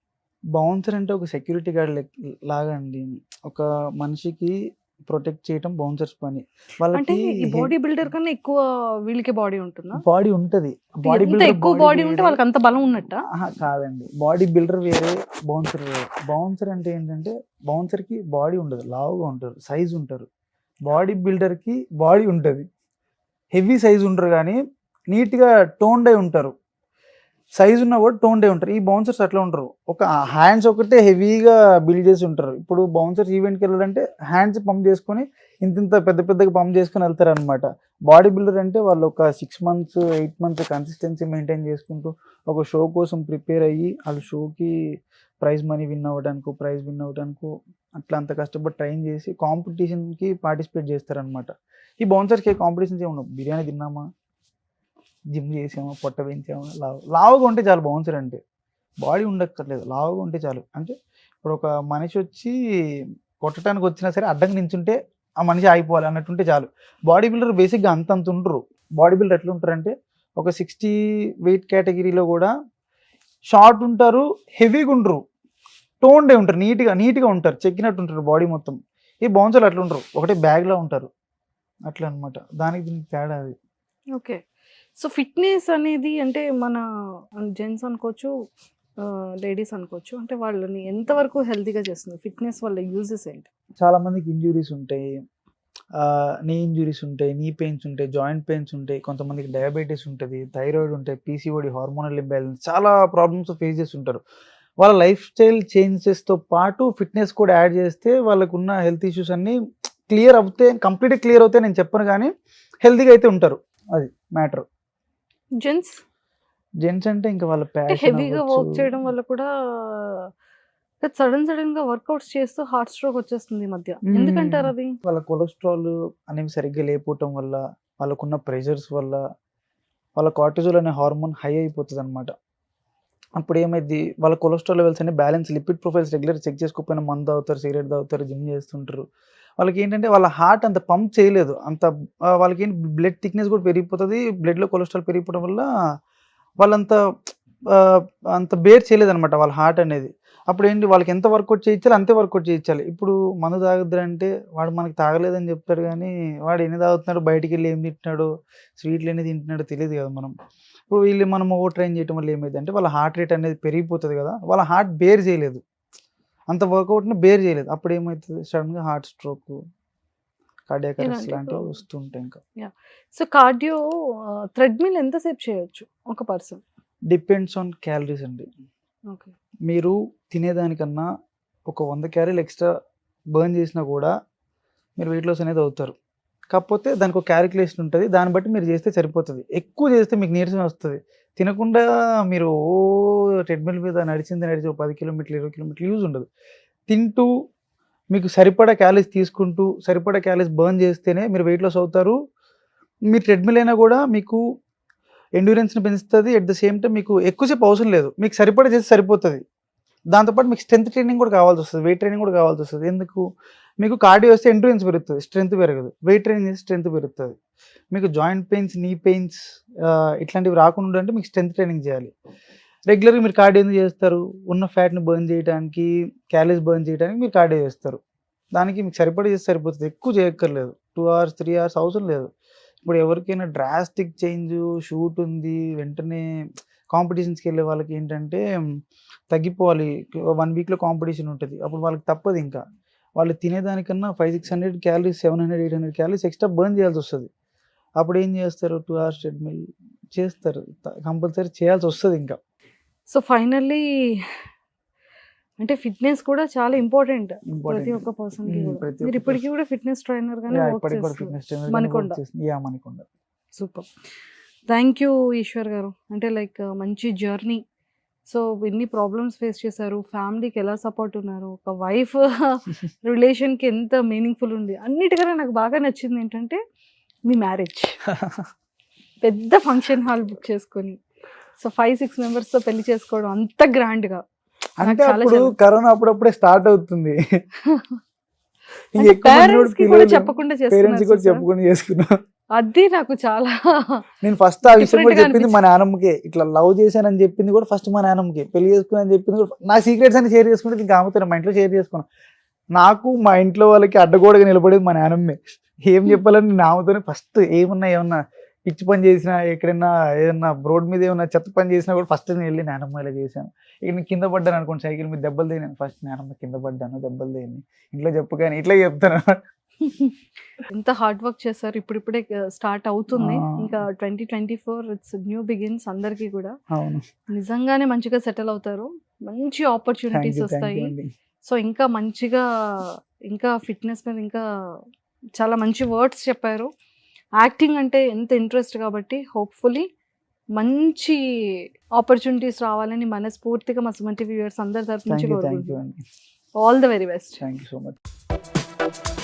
బౌన్సర్ అంటే ఒక సెక్యూరిటీ గార్డ్ లాగా అండి. ఒక మనిషికి ప్రొటెక్ట్ చేయటం బౌన్సర్స్ పని. అంటే వాళ్ళకి ఈ బాడీ బిల్డర్ కన్నా ఎక్కువ వీళ్ళకి బాడీ ఉంటుందా? బాడీ ఉంటది. బాడీ ఎంత బిల్డర్ ఎక్కువ బాడీ ఉంటే వాళ్ళకి అంత బలం ఉన్నట్ట? కాదండి, బాడీ బిల్డర్ వేరే, బౌన్సర్ వేరే. బౌన్సర్ అంటే ఏంటంటే బౌన్సర్ కి బాడీ ఉండదు, లావుగా ఉంటారు, సైజ్ ఉంటారు. బాడీ బిల్డర్ కి బాడీ ఉంటది, హెవీ సైజ్ ఉంటారు, కానీ నీట్ గా టోన్డ్ అయి ఉంటారు. సైజ్ ఉన్నా కూడా టోన్డ్ అయి ఉంటారు. ఈ బౌన్సర్స్ అట్లా ఉంటారు, ఒక హ్యాండ్స్ ఒకటే హెవీగా బిల్డ్ చేసి ఉంటారు. ఇప్పుడు బౌన్సర్స్ ఈవెంట్కి వెళ్ళాలంటే హ్యాండ్స్ పంప్ చేసుకొని ఇంత పెద్ద పెద్దగా పంప్ చేసుకొని వెళ్తారు అనమాట. బాడీ బిల్డర్ అంటే వాళ్ళు ఒక 6 months 8 months కన్సిస్టెన్సీ మెయింటైన్ చేసుకుంటూ ఒక షో కోసం ప్రిపేర్ అయ్యి వాళ్ళు షోకి ప్రైజ్ మనీ విన్ అవ్వడానికి, ప్రైజ్ విన్ అవ్వడానికి అట్లా అంత కష్టపడి ట్రైన్ చేసి కాంపిటీషన్కి పార్టిసిపేట్ చేస్తారనమాట. ఈ బౌన్సర్స్కి కాంపిటీషన్స్ ఏమి ఉండవు. బిర్యానీ తిన్నామా, జిమ్ చేసామా, పొట్ట పెంచామా, లావుగా ఉంటే చాలు. బౌన్సర్ అంటే బాడీ ఉండక్కర్లేదు, లావుగా ఉంటే చాలు. అంటే ఇప్పుడు ఒక మనిషి వచ్చి కొట్టడానికి వచ్చినా సరే అడ్డంగా నించుంటే ఆ మనిషి ఆగిపోవాలి అన్నట్టుంటే చాలు. బాడీ బిల్డర్ బేసిక్గా అంత ఉంటారు. బాడీ బిల్డర్ ఎట్లా ఉంటారంటే ఒక 60 weight కేటగిరీలో కూడా షార్ట్ ఉంటారు, హెవీగా ఉంటారు, టోన్డే ఉంటారు, నీట్గా ఉంటారు, చెక్కినట్టు ఉంటారు బాడీ మొత్తం. ఈ బౌన్సర్లు అట్లా ఉంటారు, ఒకటే బ్యాగ్లో ఉంటారు, అట్లా అనమాట. దానికి దీనికి తేడా అది. ఓకే. సో ఫిట్నెస్ అనేది అంటే మన జెంట్స్ అనుకోవచ్చు, లేడీస్ అనుకోవచ్చు, అంటే వాళ్ళని ఎంతవరకు హెల్తీగా చేస్తుంది ఫిట్నెస్ వల్ల యూజెస్ ఏంటి? చాలా మందికి ఇంజురీస్ ఉంటాయి, నీ ఇంజురీస్ ఉంటాయి, నీ పెయిన్స్ ఉంటాయి, జాయింట్ పెయిన్స్ ఉంటాయి, కొంతమందికి డయాబెటీస్ ఉంటుంది, థైరాయిడ్ ఉంటాయి, పీసీఓడి, హార్మోనల్ ఇంబ్యాలెన్స్, చాలా ప్రాబ్లమ్స్ ఫేస్ చేస్తుంటారు. వాళ్ళ లైఫ్ స్టైల్ చేంజెస్తో పాటు ఫిట్నెస్ కూడా యాడ్ చేస్తే వాళ్ళకు ఉన్న హెల్త్ ఇష్యూస్ అన్నీ క్లియర్ అవుతే, కంప్లీట్గా క్లియర్ అవుతాయి నేను చెప్పను, కానీ హెల్తీగా అయితే ఉంటారు. అది మ్యాటర్. జెంట్స్ అంటే ఇంకా వాళ్ళ హెవీగా వర్క్ చేయడం వల్ల కూడా సడన్ గా వర్కౌట్స్ చేస్తూ హార్ట్ స్ట్రోక్ వచ్చేస్తుంది ఈ మధ్య. ఎందుకంటారు అది? వాళ్ళ కొలెస్ట్రాల్ అనేవి సరిగ్గా లేకపోవటం వల్ల, వాళ్ళకున్న ప్రెషర్స్ వల్ల వాళ్ళ కార్టిజోల్ అనే హార్మోన్ హై అయిపోతుంది అనమాట. అప్పుడు ఏమైంది, వాళ్ళ కొలెస్ట్రాల్ లెవెల్స్ అనే balance, lipid profiles regular check చేసుకోకపోయినా మందు తాగుతారు, సిగరెట్ తాగుతారు, జిమ్ చేస్తుంటారు. వాళ్ళకి ఏంటంటే వాళ్ళ హార్ట్ అంత పంప్ చేయలేదు, అంత వాళ్ళకి ఏంటి బ్లడ్ థిక్నెస్ కూడా పెరిగిపోతుంది, బ్లడ్లో కొలెస్ట్రాల్ పెరిగిపోవడం వల్ల వాళ్ళంత అంత బేర్ చేయలేదు అనమాట వాళ్ళ హార్ట్ అనేది. అప్పుడు ఏంటి, వాళ్ళకి ఎంత వర్కౌట్ చేయించాలి అంతే వర్కౌట్ చేయించాలి. ఇప్పుడు మందు తాగొద్దంటే వాడు మనకి తాగలేదని చెప్తాడు, కానీ వాడు ఎన్ని తాగుతున్నాడు, బయటికి వెళ్ళి ఏం తింటున్నాడు, స్వీట్లు ఎన్ని తింటున్నాడో తెలియదు కదా మనం. ఇప్పుడు వీళ్ళు మనం ఓవర్ ట్రైన్ చేయడం వల్ల ఏమైంది అంటే వాళ్ళ హార్ట్ రేట్ అనేది పెరిగిపోతుంది కదా, వాళ్ళ హార్ట్ బేర్ చేయలేదు, అంత వర్కౌట్ని బేర్ చేయలేదు. అప్పుడు ఏమవుతుంది, సడన్గా హార్ట్ స్ట్రోక్, కార్డియాక్ అరెస్ట్ లాంటివి వస్తుంటాయి. ఇంకా సో కార్డియో థ్రెడ్మిల్ ఎంతసేపు చేయొచ్చు ఒక పర్సన్? డిపెండ్స్ ఆన్ క్యాలరీస్ అండి. ఓకే. మీరు తినేదానికన్నా ఒక 100 calories ఎక్స్ట్రా బర్న్ చేసినా కూడా మీరు వెయిట్ లాస్ అనేది అవుతారు. కాకపోతే దానికి ఒక క్యాలిక్యులేషన్ ఉంటుంది, దాన్ని బట్టి మీరు చేస్తే సరిపోతుంది. ఎక్కువ చేస్తే మీకు నీరసం వస్తుంది. తినకుండా మీరు ట్రెడ్మిల్ మీద నడిచి ఒక 10 kilometers 20 kilometers యూజ్ ఉండదు. తింటూ మీకు సరిపడా క్యాలరీస్ తీసుకుంటూ సరిపడా క్యాలరీస్ బర్న్ చేస్తేనే మీరు వెయిట్ లాస్ అవుతారు. మీరు ట్రెడ్మిల్ అయినా కూడా మీకు ఎండ్యూరెన్స్ని పెంచుతుంది, ఎట్ ద సేమ్ టైం మీకు ఎక్కువసేపు అవసరం లేదు, మీకు సరిపడా చేస్తే సరిపోతుంది. దాంతోపాటు మీకు స్ట్రెంత్ ట్రైనింగ్ కూడా కావాల్సి వస్తుంది, వెయిట్ ట్రైనింగ్ కూడా కావాల్సి వస్తుంది. ఎందుకు, మీకు కార్డియో వస్తే ఎండ్యూరెన్స్ పెరుగుతుంది, స్ట్రెంత్ పెరగదు. వెయిట్ ట్రైనింగ్ చేస్తే స్ట్రెంత్ పెరుగుతుంది. మీకు జాయింట్ పెయిన్స్, నీ పెయిన్స్ ఇట్లాంటివి రాకుండా అంటే మీకు స్ట్రెంత్ ట్రైనింగ్ చేయాలి. రెగ్యులర్గా మీరు కార్డియో ఎందుకు చేస్తారు, ఉన్న ఫ్యాట్ని బర్న్ చేయడానికి, క్యాలరీస్ బర్న్ చేయడానికి మీరు కార్డియో చేస్తారు. దానికి మీకు సరిపడా చేస్తే సరిపోతుంది, ఎక్కువ చేయక్కర్లేదు. 2 hours 3 hours అవసరం లేదు. ఇప్పుడు ఎవరికైనా డ్రాస్టిక్ చేంజ్, షూట్ ఉంది, వెంటనే కాంపిటీషన్స్కి వెళ్ళే వాళ్ళకి ఏంటంటే తగ్గిపోవాలి, 1 weekలో కాంపిటీషన్ ఉంటుంది, అప్పుడు వాళ్ళకి తప్పదు. ఇంకా వాళ్ళు తినేదానికన్నా 500-600 calories 700-800 calories ఎక్స్ట్రా బర్న్ చేయాల్సి వస్తుంది. అప్పుడు ఏం చేస్తారు, 2 hours ట్రెడ్మిల్ చేస్తారు, కంపల్సరీ చేయాల్సి వస్తుంది. ఇంకా సో ఫైనల్లీ అంటే ఫిట్నెస్ కూడా చాలా ఇంపార్టెంట్ ప్రతి ఒక్క పర్సన్ కి కూడా. మీరు ఇప్పటికీ కూడా ఫిట్నెస్ ట్రైనర్ గానే వర్క్ చేస్తున్నారు Manikonda. Super. Thank you Eshwar garu. అంటే లైక్ మంచి జర్నీ. సో ఎన్ని ప్రాబ్లమ్స్ ఫేస్ చేశారు, ఫ్యామిలీకి ఎలా సపోర్ట్ ఉన్నారు, ఒక వైఫ్ రిలేషన్కి ఎంత మీనింగ్ఫుల్ ఉంది. అన్నిటికన్నా నాకు బాగా నచ్చింది ఏంటంటే మీ మ్యారేజ్. పెద్ద ఫంక్షన్ హాల్ బుక్ చేసుకొని సో 5-6 members తో పెళ్లి చేసుకోవడం అంత గ్రాండ్గా. అంటే అప్పుడు కరోనా అప్పుడప్పుడే స్టార్ట్ అవుతుంది, పేరెంట్స్ కి కూడా చెప్పకుండా చేసుకున్నా. అది నాకు చాలా, నేను ఫస్ట్ ఆ విషయం కూడా చెప్పింది మా నాన్నమ్మకే, ఇట్లా లవ్ చేశానని చెప్పింది కూడా ఫస్ట్ మా నాన్నమ్మకే, పెళ్లి చేసుకుని అని చెప్పింది కూడా. నా సీక్రెట్స్ అని షేర్ చేసుకుంటే ఇంకా ఆమెతో మా ఇంట్లో షేర్ చేసుకున్నాను. నాకు మా ఇంట్లో వాళ్ళకి అడ్డగోడగా నిలబడేది మా నానమ్మే. ఏం చెప్పాలని నేను ఆమెతోనే ఫస్ట్ ఏమన్నా పిచ్చి పని చేసినా, ఎక్కడైనా ఏదన్నా రోడ్ మీద ఏమన్నా చెత్త పని చేసినా కూడా ఫస్ట్ నేను వెళ్ళి నానమ్మ ఇలా చేశాను. ఇక నేను కింద పడ్డాను అనుకోండి, సైకిల్ మీద దెబ్బలు తిన్నాను, ఫస్ట్ నానమ్మ కింద పడ్డాను, దెబ్బలు తిని ఇంట్లో చెప్పు, కానీ ఇట్లా చెప్తాను. ఎంత హార్డ్ వర్క్ చేశారు. ఇప్పుడిప్పుడే స్టార్ట్ అవుతుంది. ఆ. ఇంకా 2024 ఇట్స్ న్యూ బిగిన్స్ అందరికీ కూడా. అవును, నిజంగానే మంచిగా సెటిల్ అవుతారు. మంచి ఆపర్చునిటీస్ థ్యాంక్ వస్తాయి. యూ అండి. సో ఇంకా మంచిగా, ఇంకా ఫిట్నెస్ మీద ఇంకా చాలా మంచి వర్డ్స్ చెప్పారు. యాక్టింగ్ అంటే ఎంత ఇంట్రెస్ట్ కాబట్టి హోప్ఫుల్లీ మంచి ఆపర్చునిటీస్ రావాలని మనస్ఫూర్తిగా మా సుమన్ టీవీ వ్యూవర్స్ అందరి తరఫు నుంచి థ్యాంక్ యూ కోరుకుంటున్నాను. అండి. All the very best. Thank you so much.